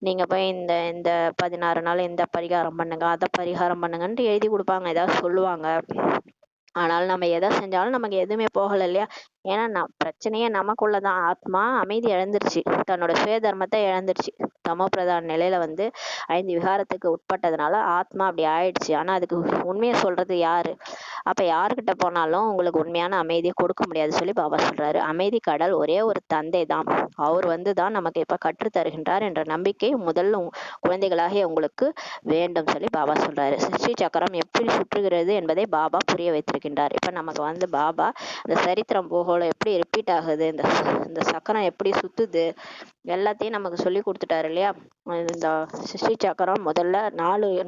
நீங்க போய் இந்த இந்த 16 நாள் இந்த பரிகாரம் பண்ணுங்க, அதை பரிகாரம் பண்ணுங்கன்ட்டு எழுதி கொடுப்பாங்க, ஏதாவது சொல்லுவாங்க. ஆனால் நம்ம எதை செஞ்சாலும் நமக்கு எதுவுமே போகல இல்லையா. ஏன்னா பிரச்சனையே நமக்குள்ளதான். ஆத்மா அமைதி இழந்துருச்சு, தன்னோட சுய தர்மத்தை இழந்துருச்சு. தமோ பிரதான நிலையில வந்து 5 விகாரத்துக்கு உட்பட்டதுனால ஆத்மா அப்படி ஆயிடுச்சு. ஆனா அதுக்கு உண்மையை சொல்றது யாரு? அப்ப யாருக்கிட்ட போனாலும் உங்களுக்கு உண்மையான அமைதியை கொடுக்க முடியாது சொல்லி பாபா சொல்றாரு. அமைதி கடல் ஒரே ஒரு தந்தை தான், அவர் தான் நமக்கு இப்ப கற்று தருகின்றார் என்ற நம்பிக்கை முதல்ல குழந்தைகளாகிய உங்களுக்கு வேண்டும் சொல்லி பாபா சொல்றாரு. சிருஷ்டி சக்கரம் எப்படி சுற்றுகிறது என்பதை பாபா புரிய வைத்திருக்கின்றார். இப்ப நமக்கு வந்து பாபா இந்த சரித்திரம் பூகோளம் எப்படி ரிப்பீட் ஆகுது, இந்த சக்கரம் எப்படி சுத்துது எல்லாத்தையும் நமக்கு சொல்லி கொடுத்துட்டாரு இல்லையா. இந்த சிருஷ்டி சக்கரம் முதல்ல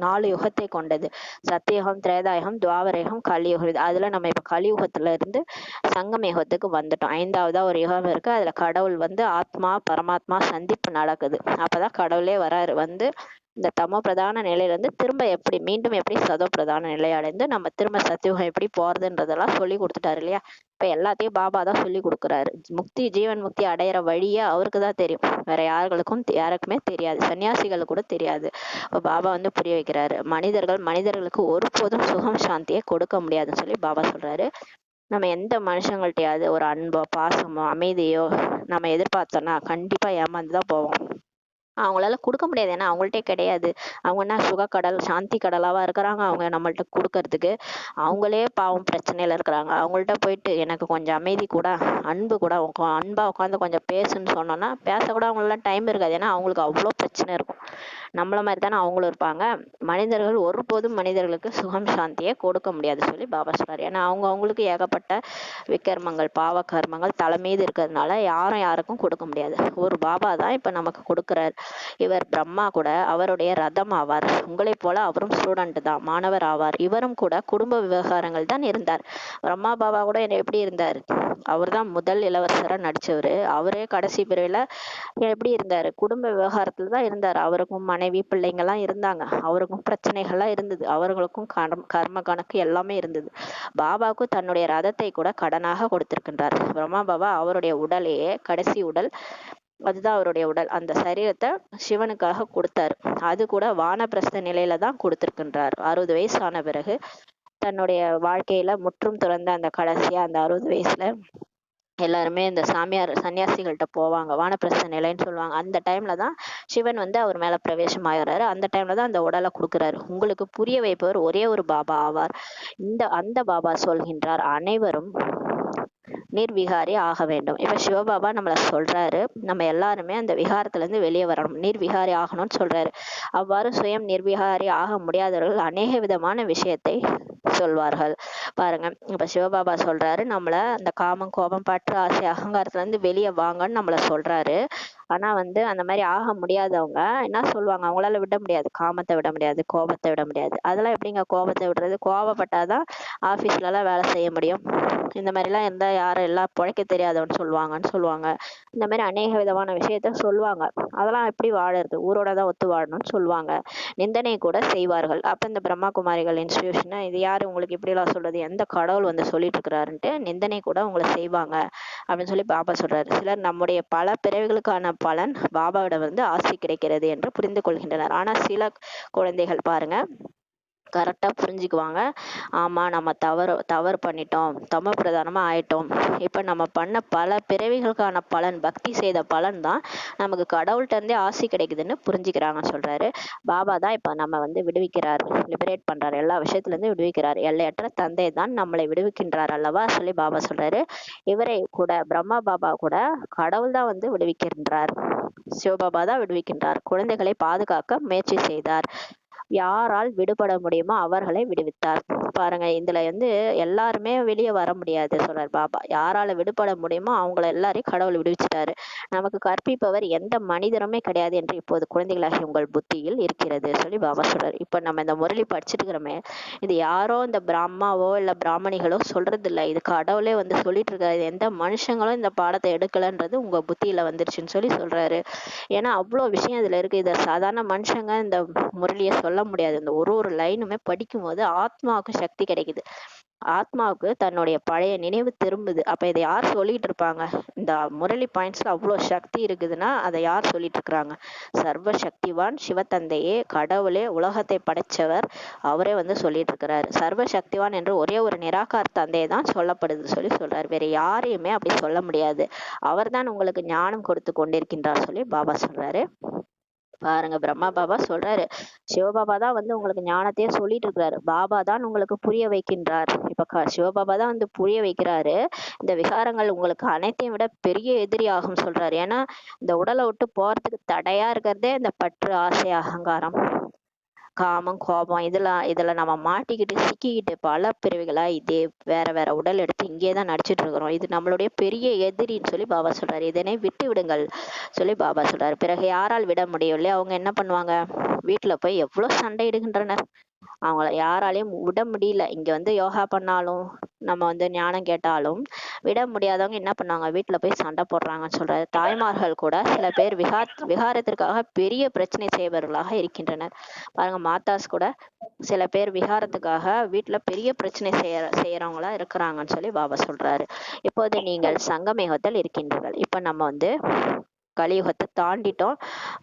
நாலு யுகத்தை கொண்டது. சத்தியுகம், திரேதாயுகம், துவாபரயுகம், கலியுகம். அதுல நம்ம இப்ப கலியுகத்துல இருந்து சங்கம யுகத்துக்கு வந்துட்டோம். 5வதா ஒரு யுகம் இருக்கு, அதுல கடவுள் வந்து ஆத்மா பரமாத்மா சந்திப்பு நடக்குது. அப்பதான் கடவுளே வராரு, வந்து இந்த தமோ பிரதான நிலையிலேருந்து திரும்ப எப்படி மீண்டும் எப்படி சதோ பிரதான நிலை அடைந்து நம்ம திரும்ப சத்தியுகம் எப்படி போறதுன்றதெல்லாம் சொல்லி கொடுத்துட்டாரு இல்லையா. இப்ப எல்லாத்தையும் பாபா தான் சொல்லி கொடுக்குறாரு. ஜீவன் முக்தி அடையிற வழியே அவருக்கு தான் தெரியும், வேற யாருக்குமே தெரியாது, சன்னியாசிகளுக்கு கூட தெரியாது. இப்ப பாபா வந்து புரிய வைக்கிறாரு, மனிதர்களுக்கு ஒருபோதும் சுகம் சாந்தியை கொடுக்க முடியாதுன்னு சொல்லி பாபா சொல்றாரு. நம்ம எந்த மனுஷங்கள்ட்டையாவது ஒரு அன்போ பாசமோ அமைதியோ நம்ம எதிர்பார்த்தோம்னா கண்டிப்பா ஏமாந்துதான் போவோம். அவங்களால கொடுக்க முடியாது, ஏன்னா அவங்கள்ட்டே கிடையாது. அவங்க என்ன சுக கடல் சாந்தி கடலாவா இருக்கிறாங்க அவங்க நம்மள்ட்ட கொடுக்கறதுக்கு? அவங்களே பாவம் பிரச்சனையில இருக்கிறாங்க. அவங்கள்ட்ட போயிட்டு எனக்கு கொஞ்சம் அமைதி கூட, அன்பு கூட, அன்பா உட்காந்து கொஞ்சம் பேசுன்னு சொன்னோம்னா பேசக்கூட அவங்களெல்லாம் டைம் இருக்காது, ஏன்னா அவங்களுக்கு அவ்வளோ பிரச்சனை இருக்கும். நம்மள மாதிரி தானே அவங்களும் இருப்பாங்க. மனிதர்கள் ஒருபோதும் மனிதர்களுக்கு சுகம் சாந்தியை கொடுக்க முடியாது சொல்லி பாபா சொல்றாரு. ஏன்னா அவங்களுக்கு ஏகப்பட்ட விக்கர்மங்கள் பாவ கர்மங்கள் தலைமீது இருக்கிறதுனால யாருக்கும் கொடுக்க முடியாது. ஒரு பாபா தான் இப்ப நமக்கு கொடுக்கிறார். இவர் பிரம்மா கூட அவருடைய ரதம் ஆவார். உங்களைப் போல அவரும் ஸ்டூடெண்ட் தான், மாணவர் ஆவார். இவரும் கூட குடும்ப விவகாரங்கள் தான் இருந்தார். பிரம்மா பாபா கூட எப்படி இருந்தார்? அவர் தான் முதல் இளவரசரா நடிச்சவரு. அவரே கடைசி பிரிவுல எப்படி இருந்தாரு? குடும்ப விவகாரத்துல தான் இருந்தார். அவருக்கும் மனைவி பிள்ளைங்கெல்லாம் இருந்தாங்க. அவருக்கும் பிரச்சனைகள்லாம் இருந்தது. அவர்களுக்கும் கர்ம கணக்கு எல்லாமே இருந்தது. பாபாவுக்கு தன்னுடைய ரதத்தை கூட கடனாக கொடுத்திருக்கின்றார். பிரம்மா பாபா அவருடைய உடலையே, கடைசி உடல் அதுதான் அவருடைய உடல், அந்த சரீரத்தை சிவனுக்காக கொடுத்தாரு. அது கூட வானப்பிரஸ்த நிலையில தான் கொடுத்திருக்கின்றார். 60 வயசு ஆன பிறகு தன்னுடைய வாழ்க்கையில முற்றும் துறந்த அந்த கடைசியா அந்த 60 வயசுல எல்லாருமே இந்த சன்னியாசிகள்கிட்ட போவாங்க, வானப்பிரஸ்த நிலைன்னு சொல்லுவாங்க. அந்த டைம்ல தான் சிவன் வந்து அவர் மேல பிரவேசம் ஆகிறாரு. அந்த டைம்ல தான் அந்த உடலை கொடுக்குறாரு. உங்களுக்கு புரிய வைப்பவர் ஒரே ஒரு பாபா ஆவார். அந்த பாபா சொல்கின்றார், அனைவரும் நிர்விகாரி ஆக வேண்டும். இப்ப சிவபாபா நம்மள சொல்றாரு, நம்ம எல்லாருமே அந்த விகாரத்துல இருந்து வெளியே வரணும், நிர்விகாரி ஆகணும்னு சொல்றாரு. அவ்வாறு சுயம் நிர்விகாரி ஆக முடியாதவர்கள் அநேக விதமான விஷயத்தை சொல்வார்கள். பாருங்க, இப்ப சிவபாபா சொல்றாரு நம்மள அந்த காமம் கோபம் பற்று ஆசை அகங்காரத்துல இருந்து வெளியே வாங்கன்னு நம்மள சொல்றாரு. ஆனா வந்து அந்த மாதிரி ஆக முடியாதவங்க என்ன சொல்லுவாங்க, அவங்களால விட முடியாது, காமத்தை விட முடியாது, கோபத்தை விட முடியாது. அதெல்லாம் எப்படிங்க கோபத்தை விடுறது? கோபப்பட்டாதான் ஆபீஸ்ல எல்லாம் வேலை செய்ய முடியும். இந்த மாதிரி எல்லாம் இருந்தா யாரும் எல்லாம் பிழைக்க தெரியாதவன்னு சொல்லுவாங்க. இந்த மாதிரி அநேக விதமான விஷயத்த சொல்லுவாங்க. அதெல்லாம் எப்படி வாழறது? ஊரோட தான் ஒத்து வாழணும்னு சொல்லுவாங்க. நிந்தனை கூட செய்வார்கள். அப்ப இந்த பிரம்மா குமாரிகள் இன்ஸ்டிடியூஷன் இது யாரு உங்களுக்கு இப்படி எல்லாம் சொல்றது? எந்த கடவுள் வந்து சொல்லிட்டு இருக்கிறாருன்ட்டு நிந்தனை கூட உங்களை செய்வாங்க அப்படின்னு சொல்லி பாபா சொல்றாரு. சிலர் நம்முடைய பல பிறவிகளுக்கான பலன் பாபாவிடம் வந்து ஆசி கிடைக்கிறது என்று புரிந்து கொள்கின்றனர். ஆனா சில குழந்தைகள் பாருங்க கரெக்டா புரிஞ்சுக்குவாங்க. ஆமா நம்ம தவறு பண்ணிட்டோம், தம பிரதானமா ஆயிட்டோம், இப்ப நம்ம பண்ண பல பிறவிகளுக்கான பலன், பக்தி செய்த பலன் தான் நமக்கு கடவுள்கிட்ட இருந்தே ஆசி கிடைக்குதுன்னு புரிஞ்சுக்கிறாங்கன்னு சொல்றாரு. பாபா தான் இப்ப நம்ம வந்து விடுவிக்கிறார், லிபரேட் பண்றாரு, எல்லா விஷயத்துல இருந்து விடுவிக்கிறார். எல்லையற்ற தந்தை தான் நம்மளை விடுவிக்கின்றார் அல்லவா சொல்லி பாபா சொல்றாரு. இவரை கூட பிரம்மா பாபா கூட கடவுள் தான் வந்து விடுவிக்கின்றார். சிவபாபா தான் விடுவிக்கின்றார். குழந்தைகளை பாதுகாக்க முயற்சி செய்தார். யாரால் விடுபட முடியுமோ அவர்களை விடுவித்தார். பாருங்க, இதுல வந்து எல்லாருமே வெளியே வர முடியாது சொல்றார் பாபா. யாரால விடுபட முடியுமோ அவங்கள எல்லாரையும் கடவுள் விடுவிச்சிட்டாரு. நமக்கு கற்பிப்பவர் எந்த மனிதருமே கிடையாது என்று இப்போது குழந்தைகளாகி உங்கள் புத்தியில் இருக்கிறது சொல்லி பாபா சொல்றாரு. இப்ப நம்ம இந்த முரளி படிச்சுட்டு இருக்கிறோமே, இது யாரோ இந்த பிராமாவோ இல்ல பிராமணிகளோ சொல்றது இல்ல, இது கடவுளே வந்து சொல்லிட்டு இருக்காரு. எந்த மனுஷங்களும் இந்த பாடத்தை எடுக்கலன்றது உங்க புத்தியில வந்துருச்சுன்னு சொல்லி சொல்றாரு. ஏன்னா அவ்வளவு விஷயம் இதுல இருக்கு. இத சாதாரண மனுஷங்க இந்த முரளிய சொல்ல முடியாது. இந்த ஒரு லைனுமே படிக்கும்போது ஆத்மாவுக்கு சக்தி கிடைக்குது. ஆத்மாவுக்கு தன்னுடைய பழைய நினைவு திரும்புது. அப்ப இதை யார் சொல்லிட்டு இருப்பாங்க? இந்த முரளி பாயிண்ட்ஸ்ல அவ்வளவு சக்தி இருக்குதுன்னா அதை யார் சொல்லிட்டு இருக்கிறாங்க? சர்வ சக்திவான் சிவத்தந்தையே, கடவுளே, உலகத்தை படைச்சவர், அவரே வந்து சொல்லிட்டு இருக்கிறாரு. சர்வ சக்திவான் என்று ஒரே ஒரு நிராகார தந்தையை தான் சொல்லப்படுது சொல்லி சொல்றாரு. வேற யாரையுமே அப்படி சொல்ல முடியாது. அவர்தான் உங்களுக்கு ஞானம் கொடுத்து கொண்டிருக்கின்றார் சொல்லி பாபா சொல்றாரு. பாருங்க, பிரம்மா பாபா சொல்றாரு, சிவபாபா தான் வந்து உங்களுக்கு ஞானத்தையே சொல்லிட்டு இருக்கிறாரு. பாபா தான் உங்களுக்கு புரிய வைக்கின்றார். இப்ப சிவபாபா தான் வந்து புரிய வைக்கிறாரு. இந்த விகாரங்கள் உங்களுக்கு அனைத்தையும் விட பெரிய எதிரி ஆகும் சொல்றாரு. ஏன்னா இந்த உடலை விட்டு போறதுக்கு தடையா இருக்கிறதே இந்த பற்று ஆசை அகங்காரம் காமம் கோபம். இதுல நம்ம மாட்டிக்கிட்டு சிக்கிக்கிட்டு பல பிறவிகளா இதே வேற வேற உடல் எடுத்து இங்கேதான் நடிச்சிட்டு இருக்கிறோம். இது நம்மளுடைய பெரிய எதிரின்னு சொல்லி பாபா சொல்றாரு. இதனை விட்டு விடுங்கள் சொல்லி பாபா சொல்றாரு. பிறகு யாரால் விட முடியும் இல்லையா? அவங்க என்ன பண்ணுவாங்க? வீட்டுல போய் எவ்வளவு சண்டை இடுகின்றனர். அவங்கள யாராலையும் விட முடியல. இங்க வந்து யோகா பண்ணாலும், நம்ம வந்து ஞானம் கேட்டாலும் விட முடியாதவங்க என்ன பண்ணாங்க, வீட்டுல போய் சண்டை போடுறாங்கன்னு சொல்றாரு. தாய்மார்கள் கூட சில பேர் விகாரத்திற்காக பெரிய பிரச்சனை செய்பவர்களாக இருக்கின்றனர். பாருங்க, மாதாஸ் கூட சில பேர் விகாரத்துக்காக வீட்டுல பெரிய பிரச்சனை செய்யறவங்களா இருக்கிறாங்கன்னு சொல்லி பாபா சொல்றாரு. இப்போது நீங்கள் சங்கமேகத்தில் இருக்கின்றீர்கள். இப்ப நம்ம வந்து கலியுகத்தை தாண்டிட்டோம்,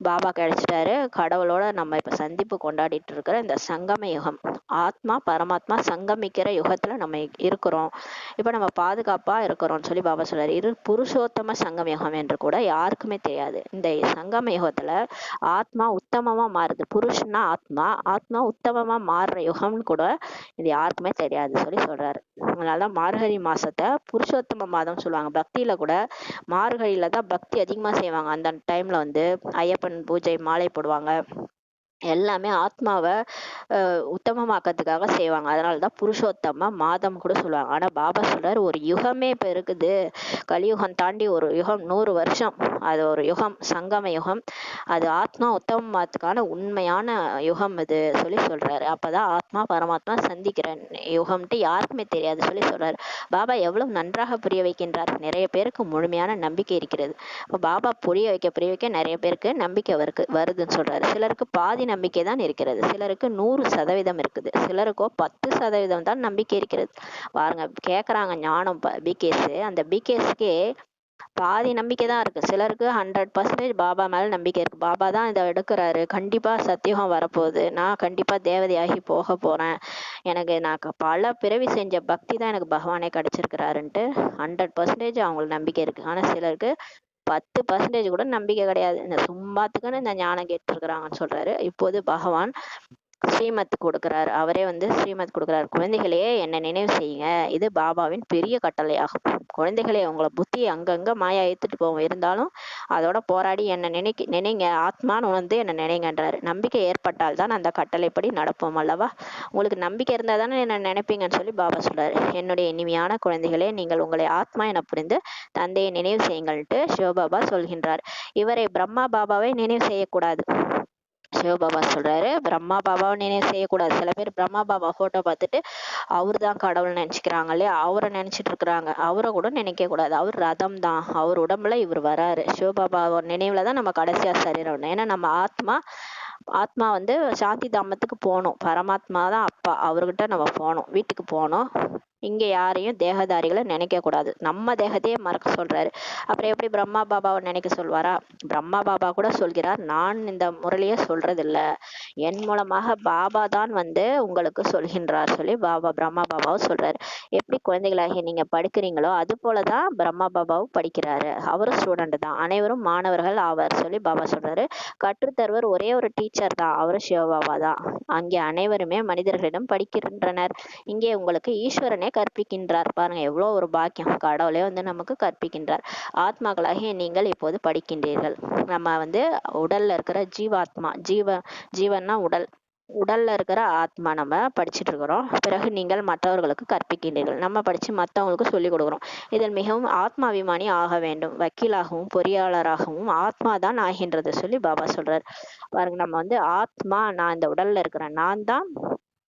பாபா கிடைச்சிட்டாரு. கடவுளோட நம்ம இப்ப சந்திப்பு கொண்டாடிட்டு இருக்கிற இந்த சங்கம யுகம், ஆத்மா பரமாத்மா சங்கமிக்கிற யுகத்துல நம்ம இருக்கிறோம். இப்ப நம்ம பாதுகாப்பா இருக்கிறோம்னு சொல்லி பாபா சொல்றாரு. இது புருஷோத்தம சங்கம யுகம் என்று கூட யாருக்குமே தெரியாது. இந்த சங்கம யுகத்துல ஆத்மா உத்தமமா மாறுது. புருஷன்னா ஆத்மா, ஆத்மா உத்தமமா மாறுற யுகம்னு கூட இது யாருக்குமே தெரியாது சொல்லி சொல்றாரு. அதனாலதான் மார்கழி மாசத்தை புருஷோத்தம மாதம் சொல்லுவாங்க. பக்தியில கூட மார்கழியில தான் பக்தி அதிகமா செய்வாங்க. அந்த டைம்ல வந்து ஐயப்பன் பூஜை, மாலை போடுவாங்க. எல்லாமே ஆத்மாவை உத்தமமாக்கிறதுக்காக செய்வாங்க. அதனாலதான் புருஷோத்தம மாதம் கூட சொல்லுவாங்க. ஆனா பாபா சொல்றாரு, ஒரு யுகமே இப்ப இருக்குது. கலியுகம் தாண்டி ஒரு யுகம், 100 வருஷம், அது ஒரு யுகம், சங்கம யுகம். அது ஆத்மா உத்தமமாத்துக்கான உண்மையான யுகம் இது சொல்லி சொல்றாரு. அப்பதான் ஆத்மா பரமாத்மா சந்திக்கிற யுகம்ட்டு யாருக்குமே தெரியாது சொல்லி சொல்றாரு. பாபா எவ்வளவு நன்றாக புரிய வைக்கின்றார். நிறைய பேருக்கு முழுமையான நம்பிக்கை இருக்கிறது. இப்ப பாபா புரிய வைக்க நிறைய பேருக்கு நம்பிக்கை வருதுன்னு சொல்றாரு. சிலருக்கு பாதி நம்பிக்கை தான் இருக்கிறது, சிலருக்கு 100% இருக்குது, சிலருக்கோ 10% தான் நம்பிக்கை இருக்கிறது. பாருங்க, கேக்குறாங்க ஞானம் பிகேஸ், அந்த பிகேஸ்க்கே பாதி நம்பிக்கை தான் இருக்கு. சிலருக்கு 100% பாபா மேல நம்பிக்கை இருக்கு. பாபா தான் இதை எடுக்கிறாரு, கண்டிப்பா சத்தியுகம் வரப்போகுது, நான் கண்டிப்பா தேவதையாகி போக போறேன், நான் பல பிறவி செஞ்ச பக்தி தான் எனக்கு பகவானே கிடைச்சிருக்கிறாருன்ட்டு 100% அவங்களுக்கு நம்பிக்கை இருக்கு. ஆனா சிலருக்கு 10% கூட நம்பிக்கை கிடையாது. இந்த சும்மாத்துக்குன்னு இந்த ஞானம் கேட்டிருக்கிறாங்கன்னு சொல்றாரு. இப்போது பகவான் ஸ்ரீமத் கொடுக்கிறார். அவரே வந்து ஸ்ரீமத் கொடுக்கிறார். குழந்தைகளே, என்ன நினைவு செய்யுங்க, இது பாபாவின் பெரிய கட்டளையாகும். குழந்தைகளே, உங்களை புத்தி அங்கங்க மாயா ஏத்துட்டு போவோம், இருந்தாலும் அதோட போராடி என்ன நினைங்க, ஆத்மான்னு உணர்ந்து என்ன நினைங்கன்றாரு. நம்பிக்கை ஏற்பட்டால் தான் அந்த கட்டளைப்படி நடப்போம் அல்லவா. உங்களுக்கு நம்பிக்கை இருந்தா தானே என்ன நினைப்பீங்கன்னு சொல்லி பாபா சொல்றாரு. என்னுடைய இனிமையான குழந்தைகளே, நீங்கள் உங்களை ஆத்மா என புரிந்து தந்தையை நினைவு செய்யுங்கள்ட்டு சிவபாபா சொல்கின்றார். இவரை பிரம்மா பாபாவை நினைவு செய்யக்கூடாது. சிவபாபா சொல்றாரு, பிரம்மா பாபாவை நினைவு செய்யக்கூடாது. சில பேர் பிரம்மா பாபா போட்டோ பார்த்துட்டு அவரு தான் கடவுள் நினைச்சுக்கிறாங்க இல்லையா, அவரை நினைச்சிட்டு இருக்கிறாங்க. அவரை கூட நினைக்க கூடாது. அவர் ரதம் தான், அவர் உடம்புல இவர் வராரு. சிவபாபா நினைவுல தான் நம்ம கடைசியா சரீரம். ஏன்னா நம்ம ஆத்மா வந்து சாந்தி தாமத்துக்கு போகணும். பரமாத்மா தான் அப்பா, அவர்கிட்ட நம்ம போகணும், வீட்டுக்கு போகணும். இங்க யாரையும் தேகதாரிகளை நினைக்க கூடாது. நம்ம தேகத்தையே மறக்க சொல்றாரு. அப்புறம் எப்படி பிரம்மா பாபாவை நினைக்க சொல்வாரா? பிரம்மா பாபா கூட சொல்கிறார், நான் இந்த முரளியை சொல்றதில்ல, என் மூலமாக பாபா தான் வந்து உங்களுக்கு சொல்கின்றார் சொல்லி பிரம்மா பாபாவும் சொல்றாரு. எப்படி குழந்தைகளாகிய நீங்க படிக்கிறீங்களோ அது போலதான் பிரம்மா பாபாவும் படிக்கிறாரு. அவரும் ஸ்டூடெண்ட் தான், அனைவரும் மாணவர்கள் ஆவார் சொல்லி பாபா சொல்றாரு. கற்றுத்தருவர் ஒரே ஒரு டீச்சர் தான், அவரும் சிவபாபா தான். அங்கே அனைவருமே மனிதர்களிடம் படிக்கின்றனர். இங்கே உங்களுக்கு ஈஸ்வரனே கற்பிக்கின்றார். பாருங்க, எவ்வளவு ஒரு பாக்கியம், கடவுளே வந்து நமக்கு கற்பிக்கின்றார். ஆத்மாக்களாகிய நீங்கள் இப்போது படிக்கின்றீர்கள். நம்ம வந்து உடல்ல இருக்கிற ஜீவாத்மா, ஜீவன்னா உடல்ல இருக்கிற ஆத்மா நம்ம படிச்சுட்டு இருக்கிறோம். பிறகு நீங்கள் மற்றவர்களுக்கு கற்பிக்கின்றீர்கள். நம்ம படிச்சு மற்றவங்களுக்கு சொல்லிக் கொடுக்குறோம். இதில் மிகவும் ஆத்மாபிமானி ஆக வேண்டும். வக்கீலாகவும் பொறியாளராகவும் ஆத்மா தான் ஆகின்றது சொல்லி பாபா சொல்றாரு. பாருங்க, நம்ம வந்து ஆத்மா, நான் இந்த உடல்ல இருக்கிறேன், நான் தான்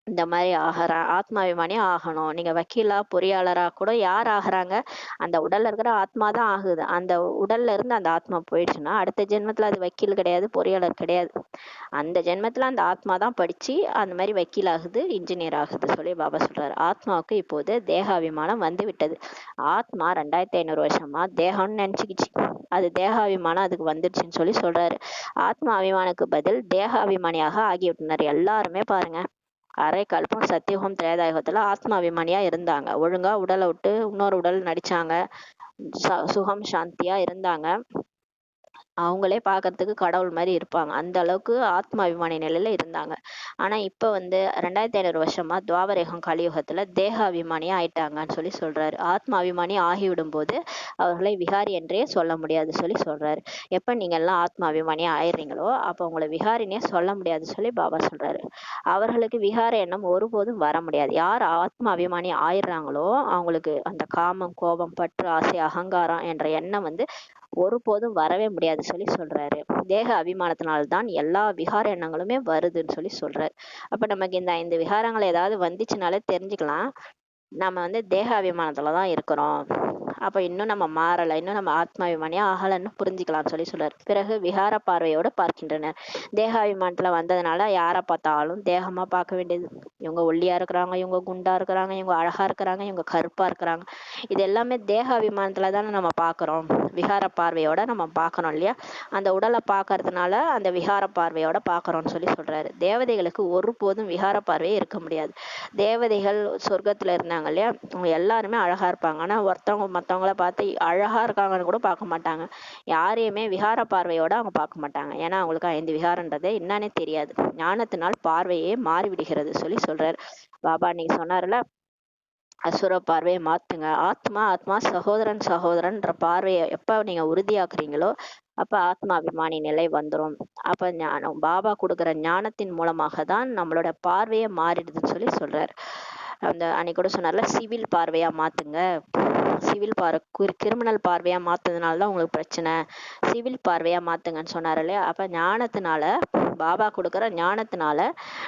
இந்த மாதிரி ஆகிறேன், ஆத்மாபிமானி ஆகணும். நீங்க வக்கீலா பொறியாளரா கூட யார் ஆகுறாங்க? அந்த உடல்ல இருக்கிற ஆத்மா தான் ஆகுது. அந்த உடல்ல இருந்து அந்த ஆத்மா போயிடுச்சுன்னா அடுத்த ஜென்மத்துல அது வக்கீல் கிடையாது, பொறியாளர் கிடையாது. அந்த ஜென்மத்துல அந்த ஆத்மா தான் படிச்சு அந்த மாதிரி வக்கீல் ஆகுது, இன்ஜினியர் ஆகுது சொல்லி பாபா சொல்றாரு. ஆத்மாவுக்கு இப்போது தேகாபிமானம் வந்து விட்டது. ஆத்மா 2500 வருஷமா தேகம்னு நினைச்சுக்கிச்சு, அது தேகாபிமானம் அதுக்கு வந்துருச்சுன்னு சொல்லி சொல்றாரு. ஆத்மா அபிமானுக்கு பதில் தேகாபிமானியாக ஆகிவிட்டனர் எல்லாருமே. பாருங்க, அரை கல்பம் சத்தியுகம் திரேதாயுகத்துல ஆத்மாபிமானியா இருந்தாங்க. ஒழுங்கா உடலை விட்டு இன்னொரு உடல் நடிச்சாங்க, சுகம் சாந்தியா இருந்தாங்க. அவங்களே பார்க்கறதுக்கு கடவுள் மாதிரி இருப்பாங்க. அந்த அளவுக்கு ஆத்மாபிமானி நிலையில இருந்தாங்க. ஆனா இப்ப வந்து 2500 வருஷமா துவாபரயுகம் கலியுகத்துல தேகாபிமானியா ஆயிட்டாங்கன்னு சொல்லி சொல்றாரு. ஆத்மாபிமானி ஆகிவிடும் போது அவர்களை விகாரி என்றே சொல்ல முடியாது சொல்லி சொல்றாரு. எப்ப நீங்க எல்லாம் ஆத்மாபிமானியா ஆயிடுறீங்களோ அப்ப உங்களை விகாரினே சொல்ல முடியாது சொல்லி பாபா சொல்றாரு. அவர்களுக்கு விகார எண்ணம் ஒருபோதும் வர முடியாது. யார் ஆத்மாபிமானி ஆயிடுறாங்களோ அவங்களுக்கு அந்த காமம், கோபம், பற்று, ஆசை, அகங்காரம் என்ற எண்ணம் வந்து ஒருபோதும் வரவே முடியாது மாறிடுதுன்னு சொல்லி சொல்றாரு. தேக அபிமானத்தினால்தான் எல்லா விகார எண்ணங்களுமே வருதுன்னு சொல்லி சொல்றாரு. அப்ப நமக்கு இந்த 5 விகாரங்கள் ஏதாவது வந்துச்சுனாலே தெரிஞ்சுக்கலாம் நம்ம வந்து தேக அபிமானத்துல தான் இருக்கிறோம். அப்ப இன்னும் நம்ம மாறல, இன்னும் நம்ம ஆத்மாபிமானியா ஆகலன்னு புரிஞ்சுக்கலாம்னு சொல்லி சொல்றாரு. பிறகு விகார பார்வையோட பார்க்கின்றனர். தேகாபிமானத்துல வந்ததுனால யாரை பார்த்தாலும் தேகமா பார்க்க வேண்டியது. இவங்க ஒல்லியா இருக்கிறாங்க, இவங்க குண்டா இருக்கிறாங்க, இவங்க அழகா இருக்கிறாங்க, இவங்க கருப்பா இருக்கிறாங்க. இது எல்லாமே தேக அபிமானத்துல தானே நம்ம பார்க்கிறோம். விகார பார்வையோட நம்ம பார்க்கணும் இல்லையா? அந்த உடலை பார்க்கறதுனால அந்த விகார பார்வையோட பார்க்கறோம்னு சொல்லி சொல்றாரு. தேவதைகளுக்கு ஒருபோதும் விகார பார்வையே இருக்க முடியாது. தேவதைகள் சொர்க்கத்துல இருந்தாங்க இல்லையா, அவங்க எல்லாருமே அழகா இருப்பாங்க. ஆனா ஒருத்தவங்க மத்தவங்கள பார்த்து அழகா இருக்காங்கன்னு கூட பார்க்க மாட்டாங்க. யாரையுமே விகார பார்வையோட அவங்க பார்க்க மாட்டாங்க. ஏன்னா அவங்களுக்கு 5 விகாரன்றதே என்னன்னே தெரியாது. ஞானத்தினால் பார்வையே மாறிவிடுகிறது சொல்லி சொல்றாரு. பாபா நீங்க சொன்னார்ல, அசுர பார்வையை மாத்துங்க. ஆத்மா ஆத்மா, சகோதரன் சகோதரன்ற பார்வையை எப்ப நீங்க உறுதியாக்குறீங்களோ அப்ப ஆத்மாபிமானி நிலை வந்துரும். அப்ப ஞானம் பாபா கொடுக்குற ஞானத்தின் மூலமாக தான் நம்மளோட பார்வையே மாறிடுதுன்னு சொல்லி சொல்றாரு. அந்த அன்னைக்கு கூட சொன்னார்ல, சிவில் பார்வையா மாத்துங்க. சிவில் கிரிமினல் பார்வையா மாத்துறதுனால தான் உங்களுக்கு பிரச்சனை. சிவில் பார்வையா மாத்துங்கன்னு சொன்னார் இல்லையா? அப்ப ஞானத்தினால, பாபா கொடுக்குற ஞானத்தினால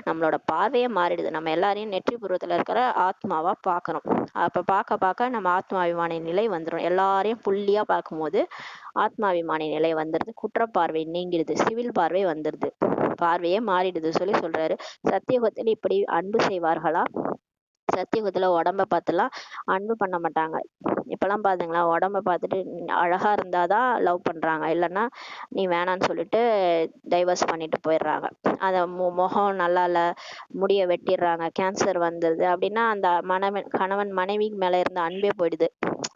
நம்மளோட பார்வையே மாறிடுது. நம்ம எல்லாரையும் நெற்றி பூர்வத்துல இருக்கிற ஆத்மாவா பார்க்கணும். அப்ப பார்க்க பார்க்க நம்ம ஆத்மாபிமானி நிலை வந்துடும். எல்லாரையும் புள்ளியா பார்க்கும்போது ஆத்மாபிமானி நிலை வந்துடுது. குற்றப்பார்வை நீங்கிடுது, சிவில் பார்வை வந்துடுது, பார்வையே மாறிடுது சொல்லி சொல்றாரு. சத்தியுகத்தில் இப்படி அன்பு செய்வார்களா? சத்தியுகத்துல உடம்ப பார்த்துலாம் அன்பு பண்ண மாட்டாங்க. இப்பெல்லாம் பாத்தீங்களா, உடம்ப பார்த்துட்டு அழகா இருந்தாதான் லவ் பண்றாங்க, இல்லைன்னா நீ வேணான்னு சொல்லிட்டு டைவர்ஸ் பண்ணிட்டு போயிடுறாங்க. அந்த முகம் நல்லா இல்ல, முடிய வெட்டிடுறாங்க, கேன்சர் வந்துடுது அப்படின்னா அந்த கணவன் மனைவி மேல இருந்த அன்பே போயிடுது.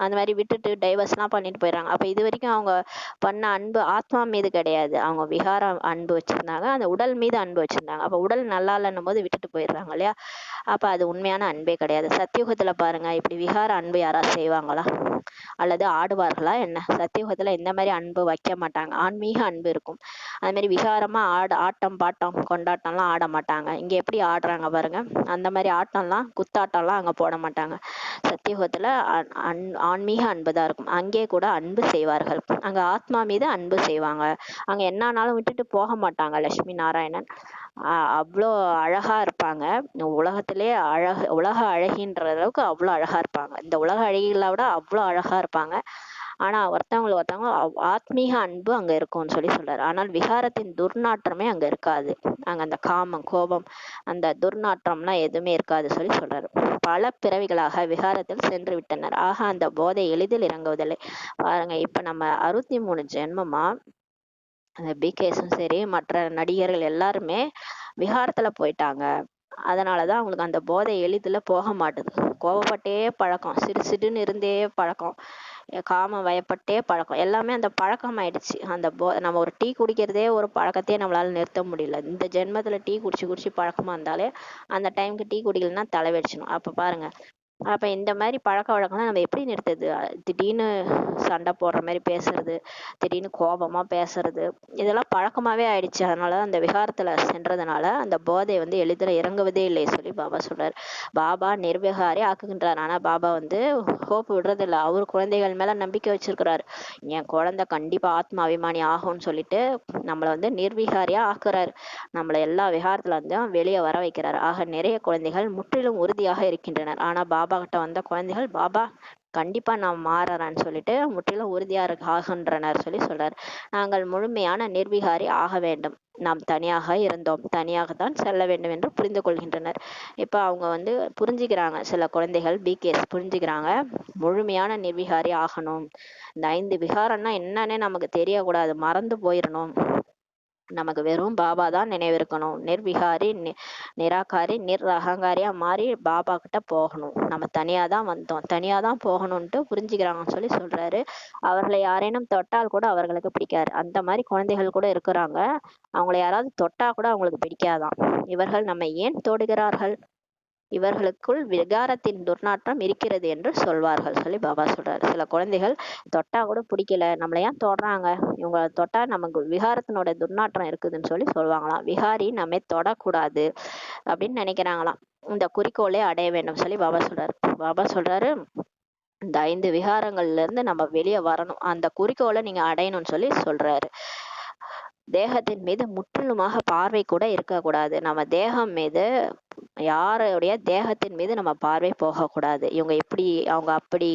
அந்த மாதிரி விட்டுட்டு டைவர்ஸ் எல்லாம் பண்ணிட்டு போயிடுறாங்க. அப்ப இது வரைக்கும் அவங்க பண்ண அன்பு ஆத்மா மீது கிடையாது, அவங்க விகார அன்பு வச்சிருந்தாங்க, அந்த உடல் மீது அன்பு வச்சிருந்தாங்க. அப்ப உடல் நல்லா இல்லைன்னும் போது விட்டுட்டு போயிடுறாங்க இல்லையா? அப்ப அது உண்மையான அன்பே கிடையாது. சத்தியுகத்துல பாருங்க, இப்படி விகார அன்பு யாராவது செய்வாங்களா அல்லது ஆடுவார்களா என்ன? சத்தியுகத்துல இந்த மாதிரி அன்பு வைக்க மாட்டாங்க. ஆன்மீக அன்பு இருக்கும். அது மாதிரி விகாரமா ஆட்டம் பாட்டம் கொண்டாட்டம்லாம் ஆட மாட்டாங்க. இங்க எப்படி ஆடுறாங்க பாருங்க, அந்த மாதிரி ஆட்டம்லாம் குத்தாட்டம்லாம் அங்க போட மாட்டாங்க. சத்தியுகத்துல ஆன்மீக அன்பு தான் இருக்கும். அங்கே கூட அன்பு செய்வார்கள். அங்க ஆத்மா மீது அன்பு செய்வாங்க. அங்க என்னானாலும் விட்டுட்டு போக மாட்டாங்க. லட்சுமி நாராயணன் அவ்வளோ அழகா இருப்பாங்க. உலகத்திலே உலக அழகின்ற அளவுக்கு அவ்வளோ அழகா இருப்பாங்க. இந்த உலக அழகிகளை விட அவ்வளோ அழகா இருப்பாங்க. ஆனா ஒருத்தவங்க ஆத்மீக அன்பு அங்க இருக்கும்னு சொல்லி சொல்றாரு. ஆனால் விகாரத்தின் துர்நாற்றமே அங்க இருக்காது. அங்க அந்த காமம், கோபம், அந்த துர்நாற்றம்லாம் எதுவுமே இருக்காது சொல்லி சொல்றாரு. பல பிறவிகளாக விகாரத்தில் சென்று விட்டனர். ஆக அந்த போதை எளிதில் இறங்குவதில்லை. பாருங்க, இப்ப நம்ம 63 ஜென்மமா அந்த பிகேஸும் சரி, மற்ற நடிகர்கள் எல்லாருமே விகாரத்துல போயிட்டாங்க. அதனாலதான் அவங்களுக்கு அந்த போதை எளிதில் போக மாட்டுது. கோவப்பட்டே பழக்கம், சிடுன்னு இருந்தே பழக்கம், காம வயப்பட்டே பழக்கம், எல்லாமே அந்த பழக்கம் ஆயிடுச்சு. அந்த நம்ம ஒரு டீ குடிக்கிறதே ஒரு பழக்கத்தையே நம்மளால நிறுத்த முடியல. இந்த ஜென்மத்துல டீ குடிச்சு பழக்கமா இருந்தாலே அந்த டைமுக்கு டீ குடிக்கலன்னா தலை வெடிச்சிடும். அப்ப பாருங்க, அப்ப இந்த மாதிரி பழக்க வழக்கம்லாம் நம்ம எப்படி நிறுத்துறது? திடீர்னு சண்டை போடுற மாதிரி பேசுறது, திடீர்னு கோபமா பேசுறது, இதெல்லாம் பழக்கமாவே ஆயிடுச்சு. அதனால அந்த விகாரத்துல சென்றதுனால அந்த போதை வந்து எளிதில் இறங்குவதே இல்லை சொல்லி பாபா சொல்றாரு. பாபா நிர்விகாரி ஆக்குகின்றார். ஆனா பாபா வந்து ஹோப் விடுறது இல்லை. அவர் குழந்தைகள் மேல நம்பிக்கை வச்சிருக்கிறாரு. என் குழந்தை கண்டிப்பா ஆத்மா அபிமானி ஆகும்னு சொல்லிட்டு நம்மளை வந்து நிர்விகாரியா ஆக்குறாரு. நம்மளை எல்லா விகாரத்துல வந்து வெளியே வர வைக்கிறாரு. ஆக நிறைய குழந்தைகள் முற்றிலும் உறுதியாக இருக்கின்றனர். ஆனா பாபா கிட்ட வந்த குழந்தைகள், பாபா கண்டிப்பா நான் மாறறேன்னு சொல்லிட்டு முற்றிலும் உறுதியா ஆகின்றனர் சொல்லி சொல்றாரு. நாங்கள் முழுமையான நிர்விகாரி ஆக வேண்டும். நாம் தனியாக இருந்தோம், தனியாகத்தான் செல்ல வேண்டும் என்று புரிந்து கொள்கின்றனர். இப்ப அவங்க வந்து புரிஞ்சுக்கிறாங்க. சில குழந்தைகள் பிகேஸ் புரிஞ்சுக்கிறாங்க, முழுமையான நிர்விகாரி ஆகணும். இந்த 5 விகாரம்னா என்னன்னே நமக்கு தெரியக்கூடாது, மறந்து போயிடணும். நமக்கு வெறும் பாபா தான் நினைவு இருக்கணும். நிர்விகாரி, நிராகாரி, அகங்காரியா மாறி பாபா கிட்ட போகணும். நம்ம தனியா தான் வந்தோம், தனியா தான் போகணும்ட்டு புரிஞ்சுக்கிறாங்கன்னு சொல்லி சொல்றாரு. அவர்களை யாரேனும் தொட்டால் கூட அவர்களுக்கு பிடிக்காது. அந்த மாதிரி குழந்தைகள் கூட இருக்கிறாங்க. அவங்களை யாராவது தொட்டா கூட அவங்களுக்கு பிடிக்காதான். இவர்கள் நம்மை ஏன் தொடுகிறார்கள்? இவர்களுக்குள் விகாரத்தின் துர்நாற்றம் இருக்கிறது என்று சொல்வார்கள் சொல்லி பாபா சொல்றாரு. சில குழந்தைகள் தொட்டா கூட பிடிக்கல, நம்மள ஏன் தொடுறாங்க, இவங்க தொட்டா நமக்கு விகாரத்தினோட துர்நாற்றம் இருக்குதுன்னு சொல்லி சொல்லுவாங்களாம். விகாரி நம்மை தொடக்கூடாது அப்படின்னு நினைக்கிறாங்களாம். இந்த குறிக்கோளை அடைய வேண்டும் சொல்லி பாபா சொல்றாரு. பாபா சொல்றாரு, இந்த 5 விகாரங்கள்ல இருந்து நம்ம வெளியே வரணும். அந்த குறிக்கோளை நீங்க அடையணும்னு சொல்லி சொல்றாரு. தேகத்தின் மீது முற்றிலுமாக பார்வை கூட இருக்கக்கூடாது. நம்ம தேகம் மீது யாருடைய தேகத்தின் மீது நம்ம பார்வை போகக்கூடாது. இவங்க இப்படி, அவங்க அப்படி,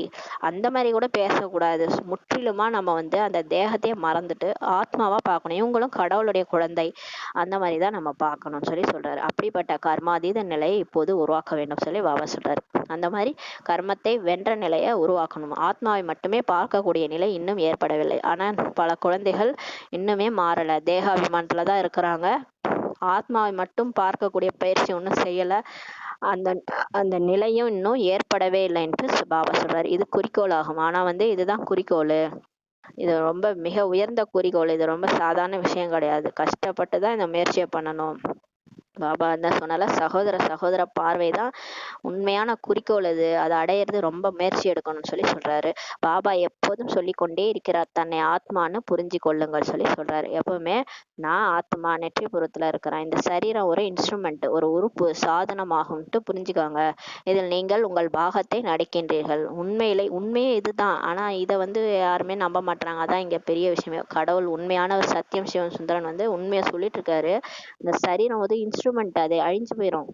அந்த மாதிரி கூட பேசக்கூடாது. முற்றிலுமா நம்ம வந்து அந்த தேகத்தையே மறந்துட்டு ஆத்மாவா பார்க்கணும். இவங்களும் கடவுளுடைய குழந்தை, அந்த மாதிரி தான் நம்ம பார்க்கணும்னு சொல்லி சொல்றாரு. அப்படிப்பட்ட கர்மாதீத நிலையை இப்போது உருவாக்க வேண்டும் சொல்லி பாபா சொல்றாரு. அந்த மாதிரி கர்மத்தை வென்ற நிலையை உருவாக்கணும். ஆத்மாவை மட்டுமே பார்க்கக்கூடிய நிலை இன்னும் ஏற்படவில்லை. ஆனா பல குழந்தைகள் இன்னுமே மாறல, தேகாபிமானத்துல தான் இருக்கிறாங்க. ஆத்மாவை மட்டும் பார்க்கக்கூடிய பயிற்சி ஒன்றும் செய்யல. அந்த அந்த நிலையும் இன்னும் ஏற்படவே இல்லைன்ட்டு பாபா சொல்றாரு. இது குறிக்கோள் ஆகும். ஆனா வந்து இதுதான் குறிக்கோள். இது ரொம்ப மிக உயர்ந்த குறிக்கோள். இது ரொம்ப சாதாரண விஷயம் கிடையாது. கஷ்டப்பட்டு தான் இந்த முயற்சியை பண்ணணும். பாபா தான் சொன்னால சகோதர சகோதர பார்வை தான் உண்மையான குறிக்கோள். அதை அடையிறது ரொம்ப முயற்சி எடுக்கணும்னு சொல்லி சொல்றாரு. பாபா எப்போதும் சொல்லிக்கொண்டே இருக்கிறார், தன்னை ஆத்மான்னு புரிஞ்சு கொள்ளுங்கள் சொல்லி சொல்றாரு. எப்பவுமே நான் ஆத்மா, நெற்றிபுறத்துல இருக்கிறேன், இந்த சரீரம் ஒரு இன்ஸ்ட்ருமெண்ட், ஒரு உறுப்பு, சாதனமாகும்ட்டு புரிஞ்சுக்காங்க. இதில் நீங்கள் உங்கள் பாகத்தை நடிக்கின்றீர்கள். உண்மையே இதுதான். ஆனா இதை வந்து யாருமே நம்ப மாட்டாங்க. அதான் இங்க பெரிய விஷயமே. கடவுள் உண்மையான ஒரு சத்தியம் சிவன் சுந்தரன் வந்து உண்மையை சொல்லிட்டு இருக்காரு. இந்த சரீரம் வந்து இன்ஸ்ட்ருமெண்ட், அது அழிஞ்சு போயிடும்.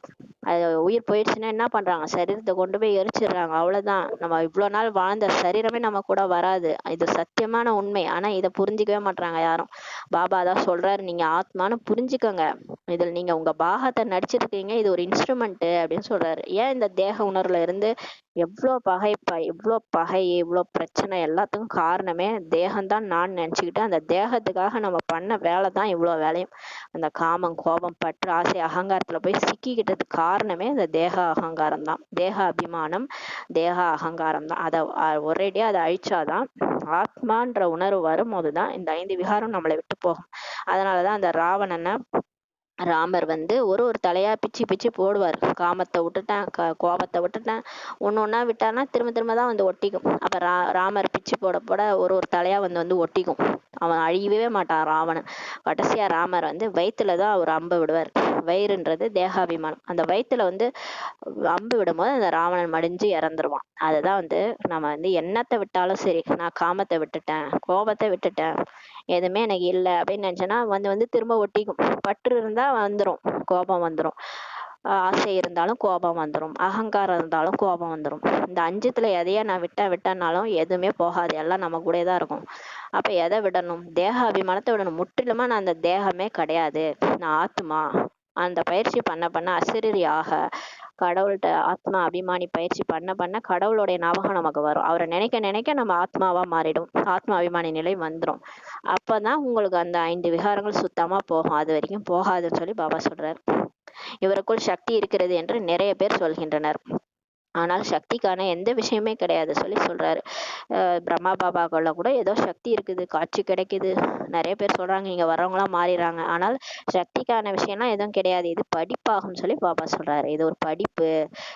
அது உயிர் போயிடுச்சுன்னா என்ன பண்றாங்க, சரீரத்தை கொண்டு போய் எரிச்சிடுறாங்க, அவ்வளவுதான். நம்ம இவ்வளவு நாள் வாழ்ந்த சரீரமே நம்ம கூட வராது. இது சத்தியமான உண்மை. ஆனா இதை புரிஞ்சுக்கவே மாட்டாங்க யாரும். பாபா தான் சொல்றாரு, நீங்க ஆத்மான்னு புரிஞ்சுக்கோங்க. இதில் நீங்க உங்க பாகத்தை நடிச்சிருக்கீங்க, இது ஒரு இன்ஸ்ட்ருமெண்ட் அப்படின்னு சொல்றாரு. ஏன் இந்த தேக உணர்வுல இருந்து எவ்வளோ பகை, இவ்வளோ பிரச்சனை, எல்லாத்துக்கும் காரணமே தேகம்தான் நான் நினைச்சுக்கிட்டு அந்த தேகத்துக்காக நம்ம பண்ண வேலை தான் இவ்வளோ வேலையும். அந்த காமம், கோபம், பற்று, ஆசை, அகங்காரத்துல போய் சிக்கிக்கிட்டதுக்கு காரணமே இந்த தேக அகங்காரம் தான். தேக அபிமானம், தேக அகங்காரம் தான். அதை ஒரேடியா அதை அழிச்சாதான் ஆத்மான்ற உணர்வு வரும்போதுதான் இந்த 5 விகாரம் நம்மளை விட்டு போகும். அதனாலதான் அந்த ராவணனை ராமர் வந்து ஒரு தலையா பிச்சு பிச்சு போடுவார். காமத்தை விட்டுட்டேன், கோபத்தை விட்டுட்டேன், ஒண்ணா விட்டார்னா திரும்ப திரும்ப தான் வந்து ஒட்டிக்கும். அப்ப ராமர் பிச்சு போட போட ஒரு தலையா வந்து ஒட்டிக்கும். அவன் அழியவே மாட்டான் ராவணன். கடைசியா ராமர் வந்து வயிற்றுலதான் அவர் அம்பு விடுவார். வயிறுன்றது தேகாபிமானம். அந்த வயிற்றுல வந்து அம்பு விடும்போது அந்த ராவணன் மடிஞ்சு இறந்துருவான். அதுதான் வந்து நம்ம வந்து எண்ணத்தை விட்டாலும் சரி, நான் காமத்தை விட்டுட்டேன், கோபத்தை விட்டுட்டேன், எதுவுமே எனக்கு இல்லை அப்படின்னு நினைச்சேன்னா வந்து திரும்ப ஒட்டிக்கும். பற்று இருந்தா வந்துடும், கோபம் வந்துடும். ஆசை இருந்தாலும் கோபம் வந்துடும், அகங்காரம் இருந்தாலும் கோபம் வந்துடும். இந்த 5த்துல எதையா நான் விட்டேன்னாலும் எதுவுமே போகாது, எல்லாம் நம்ம கூட தான் இருக்கும். அப்ப எதை விடணும்? தேக அபிமானத்தை விடணும். முற்றிலுமா நான் அந்த தேகமே கிடையாது, நான் ஆத்மா. அந்த பயிற்சி பண்ண அசிரரி ஆக கடவுள்கிட்ட ஆத்மா அபிமானி பயிற்சி பண்ண கடவுளுடைய ஞாபகம் நமக்கு வரும். அவரை நினைக்க நினைக்க நம்ம ஆத்மாவா மாறிடும், ஆத்மா அபிமானி நிலை வந்துடும். அப்பதான் உங்களுக்கு அந்த 5 விகாரங்கள் சுத்தமா போகும். அது வரைக்கும் போகாதுன்னு சொல்லி பாபா சொல்றாரு. இவருக்குள் சக்தி இருக்கிறது என்று நிறைய பேர் சொல்கின்றனர். ஆனால் சக்திக்கான எந்த விஷயமே கிடையாது சொல்லி சொல்றாரு. பிரம்மா பாபாக்குள்ள கூட ஏதோ சக்தி இருக்குது, காட்சி கிடைக்குது, நிறைய பேர் சொல்றாங்க, இங்க வர்றவங்களாம் மாறிடுறாங்க. ஆனால் சக்திக்கான விஷயம்லாம் எதுவும் கிடையாது. இது படிப்பாகும்னு சொல்லி பாபா சொல்றாரு. இது ஒரு படிப்பு.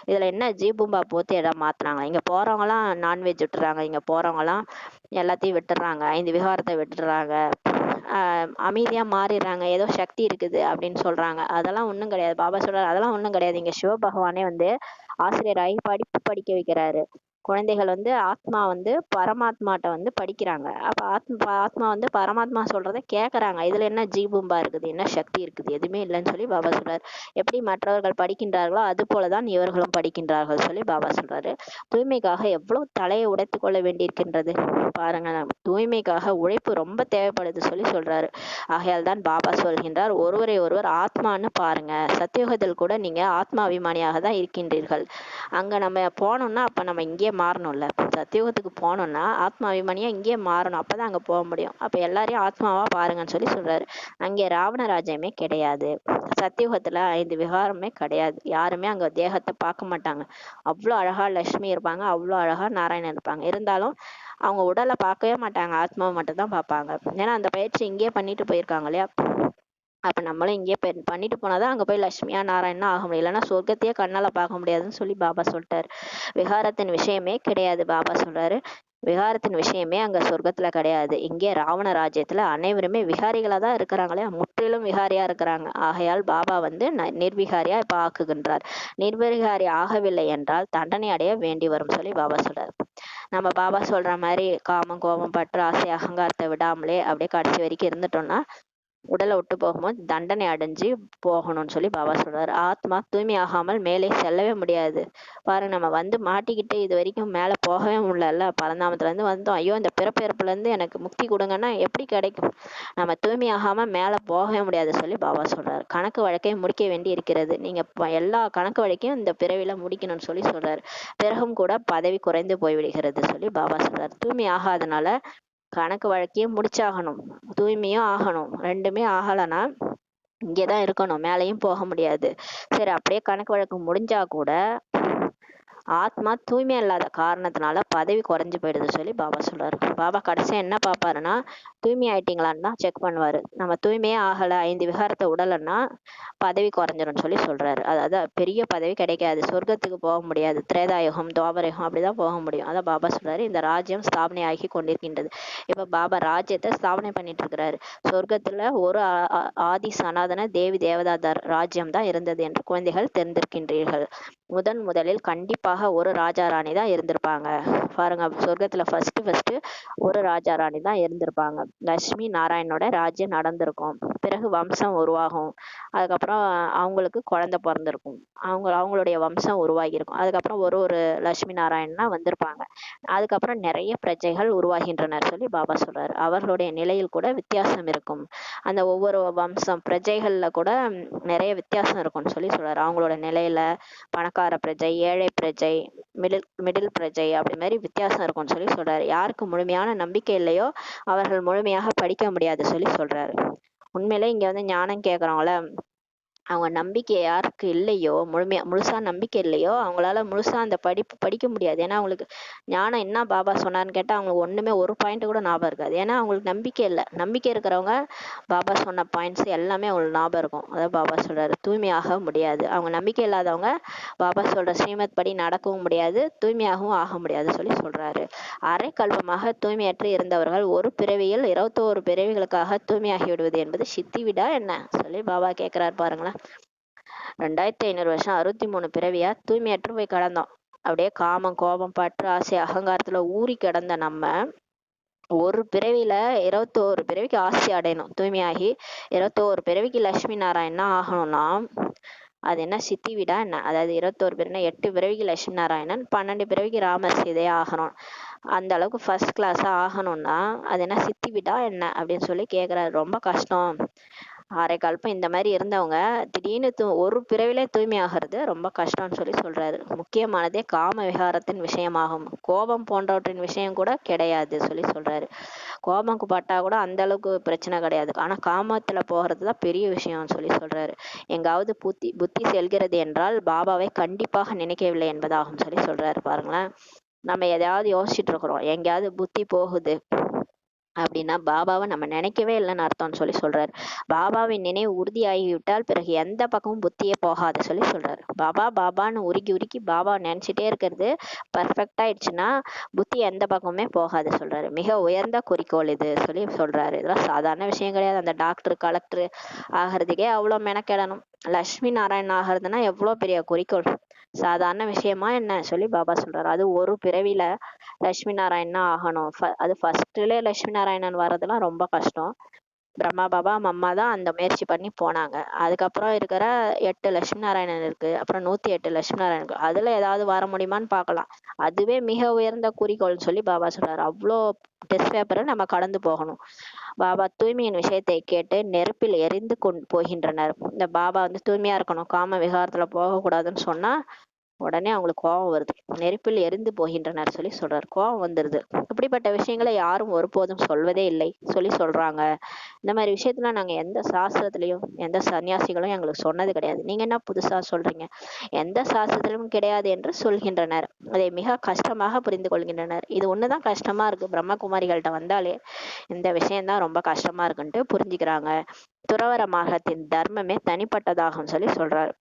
இதுல என்ன ஜீபூம்பா போத்து எல்லாம் மாத்துறாங்க. இங்க போறவங்க எல்லாம் நான்வெஜ் விட்டுறாங்க, இங்க போறவங்க எல்லாம் எல்லாத்தையும் விட்டுறாங்க, 5 விகாரத்தை விட்டுறாங்க, அமைதியா மாறிடுறாங்க, ஏதோ சக்தி இருக்குது அப்படின்னு சொல்றாங்க. அதெல்லாம் ஒண்ணும் கிடையாது. பாபா சொல்றாரு, அதெல்லாம் ஒண்ணும் கிடையாது. இங்க சிவபகவானே வந்து ஆசிரியராகி படிப்பு படிக்க வைக்கிறாரு. குழந்தைகள் வந்து ஆத்மா வந்து பரமாத்மாட்ட வந்து படிக்கிறாங்க. அப்ப ஆத்மா வந்து பரமாத்மா சொல்றதை கேட்கறாங்க. இதுல என்ன ஜீபூம்பா இருக்குது, என்ன சக்தி இருக்குது? எதுவுமே இல்லைன்னு சொல்லி பாபா சொல்றாரு. எப்படி மற்றவர்கள் படிக்கின்றார்களோ அது போலதான் இவர்களும் படிக்கின்றார்கள் சொல்லி பாபா சொல்றாரு. தூய்மைக்காக எவ்வளவு தலையை உடைத்து கொள்ள வேண்டியிருக்கின்றது பாருங்க. தூய்மைக்காக உழைப்பு ரொம்ப தேவைப்படுது சொல்லி சொல்றாரு. ஆகையால் தான் பாபா சொல்கின்றார், ஒருவரை ஒருவர் ஆத்மான்னு பாருங்க. சத்தியுகத்தில் கூட நீங்க ஆத்மா அபிமானியாக தான் இருக்கின்றீர்கள். அங்க நம்ம போனோம்னா அப்ப நம்ம இங்கே மாறணும்ல. சத்தியுகத்துக்கு போனோம்னா ஆத்மா அபிமானியா இங்கே மாறணும். அப்பதான் அங்க போக முடியும். அப்ப எல்லாரையும் ஆத்மாவா பாருங்கன்னு சொல்லி சொல்றாரு. அங்கே ராவண ராஜ்யமே கிடையாது. சத்தியுகத்துல 5 விகாரமே கிடையாது. யாருமே அங்க தேகத்தை பார்க்க மாட்டாங்க. அவ்வளவு அழகா லட்சுமி இருப்பாங்க, அவ்வளவு அழகா நாராயணன் இருப்பாங்க. இருந்தாலும் அவங்க உடலை பார்க்கவே மாட்டாங்க, ஆத்மாவை மட்டும் தான் பார்ப்பாங்க. ஏன்னா அந்த பயிற்சி இங்கேயே பண்ணிட்டு போயிருக்காங்க இல்லையா. அப்ப நம்மளும் இங்கே பண்ணிட்டு போனாதான் அங்க போய் லட்சுமியா நாராயணனா ஆக முடியும். இல்லைன்னா சொர்க்கத்தையே கண்ணால பார்க்க முடியாதுன்னு சொல்லி பாபா சொல்லிட்டாரு. விகாரத்தின் விஷயமே கிடையாது. பாபா சொல்றாரு, விகாரத்தின் விஷயமே அங்க சொர்க்கத்துல கிடையாது. இங்கே ராவண ராஜ்யத்துல அனைவருமே விகாரிகளா தான் இருக்கிறாங்களே, முற்றிலும் விகாரியா இருக்கிறாங்க. ஆகையால் பாபா வந்து நிர்விகாரியா இப்ப ஆக்குகின்றார். நிர்விகாரி ஆகவில்லை என்றால் தண்டனை அடைய வேண்டி வரும் சொல்லி பாபா சொல்றாரு. நம்ம பாபா சொல்ற மாதிரி காமம் கோபம் பற்று ஆசை அகங்காரத்தை விடாமலே அப்படியே கடைசி வரைக்கும் இருந்துட்டோம்னா உடலை விட்டு போகும்போது தண்டனை அடைஞ்சு போகணும்னு சொல்லி பாபா சொல்றாரு. ஆத்மா தூய்மை ஆகாமல் மேலே செல்லவே முடியாது. பாருங்க, நம்ம வந்து மாட்டிக்கிட்டு இது வரைக்கும் மேல போகவே முடியல. பரந்தாமத்துல இருந்து வந்தோம், ஐயோ இந்த பிறப்பிறப்புல இருந்து எனக்கு முக்தி கொடுங்கன்னா எப்படி கிடைக்கும்? நம்ம தூய்மை ஆகாம மேல போகவே முடியாது சொல்லி பாபா சொல்றாரு. கணக்கு வழக்கை முடிக்க வேண்டி இருக்கிறது. நீங்க எல்லா கணக்கு வழக்கையும் இந்த பிறவில முடிக்கணும்னு சொல்லி சொல்றாரு. பிறகும் கூட பதவி குறைந்து போய்விடுகிறது சொல்லி பாபா சொல்றாரு. தூய்மை ஆகாதனால கணக்கு வழக்கையும் முடிச்சாகணும், தூய்மையும் ஆகணும். ரெண்டுமே ஆகலைன்னா இங்கேதான் இருக்கணும், மேலையும் போக முடியாது. சரி, அப்படியே கணக்கு வழக்கு முடிஞ்சா கூட ஆத்மா தூய்மை இல்லாத காரணத்தினால பதவி குறைஞ்சு போயிடுது சொல்லி பாபா சொல்றாரு. பாபா கடைசியா என்ன பார்ப்பாருன்னா, தூய்மை ஆயிட்டீங்களான்னு தான் செக் பண்ணுவாரு. நம்ம தூய்மையே ஆகலை, 5 விகாரத்தை உடலைன்னா பதவி குறைஞ்சிரும் சொல்லி சொல்றாரு. அதாவது பெரிய பதவி கிடைக்காது, சொர்க்கத்துக்கு போக முடியாது, திரேதாயுகம் துவாபரயுகம் அப்படிதான் போக முடியும். அதான் பாபா சொல்றாரு, இந்த ராஜ்யம் ஸ்தாபனை ஆகி கொண்டிருக்கின்றது. இப்ப பாபா ராஜ்யத்தை ஸ்தாபனை பண்ணிட்டு இருக்கிறாரு. சொர்க்கத்துல ஒரு ஆதி சனாதன தேவி தேவதா ராஜ்யம் தான் இருந்தது என்று குழந்தைகள் தெரிந்திருக்கின்றீர்கள். முதலில் கண்டிப்பாக ஒரு ராஜா ராணி தான் இருந்திருப்பாங்க. பாருங்க, சொர்க்கத்துல ஃபர்ஸ்ட் ஒரு ராஜா ராணி தான் இருந்திருப்பாங்க. லட்சுமி நாராயணனோட ராஜ்யம் நடந்திருக்கும். பிறகு வம்சம் உருவாகும். அதுக்கப்புறம் அவங்களுக்கு குழந்தை பிறந்திருக்கும். அவங்களுடைய வம்சம் உருவாகி இருக்கும். அதுக்கப்புறம் ஒரு லட்சுமி நாராயணனா வந்திருப்பாங்க. அதுக்கப்புறம் நிறைய பிரஜைகள் உருவாகின்றனர் சொல்லி பாபா சொல்றாரு. அவர்களுடைய நிலையில் கூட வித்தியாசம் இருக்கும். அந்த ஒவ்வொரு வம்சம் பிரஜைகள்ல கூட நிறைய வித்தியாசம் இருக்கும்னு சொல்லி சொல்றாரு. அவங்களோட நிலையில பணக்கார பிரஜை, ஏழை பிரஜை, மிடில் பிரஜை, அப்படி மாதிரி வித்தியாசம் இருக்கும்னு சொல்லி சொல்றாரு. யாருக்கு முழுமையான நம்பிக்கை இல்லையோ அவர்கள் முழுமையாக படிக்க முடியாது சொல்லி சொல்றாரு. உண்மையிலே இங்க வந்து ஞானம் கேக்குறவங்கள, அவங்க நம்பிக்கை யாருக்கு இல்லையோ, முழுசா நம்பிக்கை இல்லையோ அவங்களால முழுசா அந்த படிப்பு படிக்க முடியாது. ஏன்னா அவங்களுக்கு ஞானம் என்ன பாபா சொன்னான்னு கேட்டா அவங்களுக்கு ஒண்ணுமே ஒரு பாயிண்ட் கூட ஞாபகம் இருக்காது. ஏன்னா அவங்களுக்கு நம்பிக்கை இல்லை. நம்பிக்கை இருக்கிறவங்க பாபா சொன்ன பாயிண்ட்ஸ் எல்லாமே அவங்களுக்கு ஞாபகம் இருக்கும். அதான் பாபா சொல்றாரு, தூய்மையாக முடியாது. அவங்க நம்பிக்கை இல்லாதவங்க பாபா சொல்ற ஸ்ரீமத் படி நடக்கவும் முடியாது, தூய்மையாகவும் ஆக முடியாது சொல்லி சொல்றாரு. அரை கல்பமாக தூய்மையற்று இருந்தவர்கள் ஒரு பிறவியில் 21 பிறவிகளுக்காக தூய்மையாகி விடுவது என்பது சித்தி விடா என்ன சொல்லி பாபா கேட்கிறாரு. பாருங்களேன், 2500 வருஷம் 63 பிறவியா தூய்மையற்று போய் கிடந்தோம். அப்படியே காமம் கோபம் பற்று ஆசை அகங்காரத்துல ஊறி கிடந்த நம்ம ஒரு பிறவியில 21 பிறவிக்கு ஆசை அடையணும். தூய்மையாகி 21 பிறவிக்கு லட்சுமி நாராயணனா ஆகணும்னா அது என்ன சித்தி விடா என்ன? அதாவது 21 பிறவினா 8 பிறவிக்கு லட்சுமி நாராயணன், 12 பிறவிக்கு ராமர் சீதையா ஆகணும். அந்த அளவுக்கு ஃபர்ஸ்ட் கிளாஸா ஆகணும்னா அது என்ன சித்தி விடா என்ன அப்படின்னு சொல்லி கேக்குறாரு. ரொம்ப கஷ்டம். அரை கல்பம் இந்த மாதிரி இருந்தவங்க திடீர்னு ஒரு பிறவிலே தூய்மை ஆகிறது ரொம்ப கஷ்டம்னு சொல்லி சொல்றாரு. முக்கியமானதே காம விகாரத்தின் விஷயமாகும், கோபம் போன்றவற்றின் விஷயம் கூட கிடையாது சொல்லி சொல்றாரு. கோபம் பட்டா கூட அந்த அளவுக்கு பிரச்சனை கிடையாது, ஆனா காமத்துல போகிறதுதான் பெரிய விஷயம்னு சொல்லி சொல்றாரு. எங்காவது புத்தி செல்கிறது என்றால் பாபாவை கண்டிப்பாக நினைக்கவில்லை என்பதாகும் சொல்லி சொல்றாரு. பாருங்களேன், நம்ம எதையாவது யோசிச்சுட்டு இருக்கிறோம், எங்கேயாவது புத்தி போகுது அப்படின்னா பாபாவை நம்ம நினைக்கவே இல்லைன்னு அர்த்தம்னு சொல்லி சொல்றாரு. பாபாவின் நினைவு உறுதியாகிவிட்டால் பிறகு எந்த பக்கமும் புத்தியே போகாது சொல்லி சொல்றாரு. பாபான்னு உருக்கி பாபா நினைச்சிட்டே இருக்கிறது பர்ஃபெக்ட் ஆயிடுச்சுன்னா புத்தி எந்த பக்கமுமே போகாது சொல்றாரு. மிக உயர்ந்த குறிக்கோள் இது சொல்லி சொல்றாரு. இதெல்லாம் சாதாரண விஷயம் கிடையாது. அந்த டாக்டர் கலெக்டர் ஆகிறதுக்கே அவ்வளவு மெனக்கெடணும். லட்சுமி நாராயணன் ஆகிறதுனா எவ்வளவு பெரிய குறிக்கோள், சாதாரண விஷயமா என்ன சொல்லி பாபா சொல்றாரு. அது ஒரு பிறவில லட்சுமி நாராயணனா ஆகணும். அது ஃபர்ஸ்ட்ல லட்சுமி நாராயணன் வர்றதுலாம் ரொம்ப கஷ்டம். பிரம்மா பாபா அம்மா தான் அந்த முயற்சி பண்ணி போனாங்க. அதுக்கப்புறம் இருக்கிற 8 லட்சுமி நாராயணன் இருக்கு, அப்புறம் 108 லட்சுமி நாராயணன் இருக்கு. அதுல ஏதாவது வர முடியுமான்னு பார்க்கலாம். அதுவே மிக உயர்ந்த குறிக்கோள்னு சொல்லி பாபா சொல்றாரு. அவ்வளோ டெஸ்ட் பேப்பரை நம்ம கடந்து போகணும். பாபா தூய்மையின் விஷயத்தை கேட்டு நெருப்பில் எரிந்து போகின்றனர். இந்த பாபா வந்து தூய்மையா இருக்கணும், காம விகாரத்துல போகக்கூடாதுன்னு சொன்னா உடனே அவங்களுக்கு கோபம் வருது, நெருப்பில் எரிந்து போகின்றனர் சொல்லி சொல்றாரு. கோபம் வந்துருது. இப்படிப்பட்ட விஷயங்களை யாரும் ஒருபோதும் சொல்வதே இல்லை சொல்லி சொல்றாங்க. இந்த மாதிரி விஷயத்துல நாங்க எந்த சாஸ்திரத்திலையும் எந்த சன்னியாசிகளும் எங்களுக்கு சொன்னது கிடையாது, நீங்க என்ன புதுசா சொல்றீங்க, எந்த சாஸ்திரத்திலும் கிடையாது என்று சொல்கின்றனர். அதை மிக கஷ்டமாக புரிந்து கொள்கின்றனர். இது ஒண்ணுதான் கஷ்டமா இருக்கு, பிரம்மகுமாரிகள்கிட்ட வந்தாலே இந்த விஷயம்தான் ரொம்ப கஷ்டமா இருக்குன்ட்டு புரிஞ்சுக்கிறாங்க. துறவர மார்க்கத்தின் தர்மமே தனிப்பட்டதாகும் சொல்லி சொல்றாரு.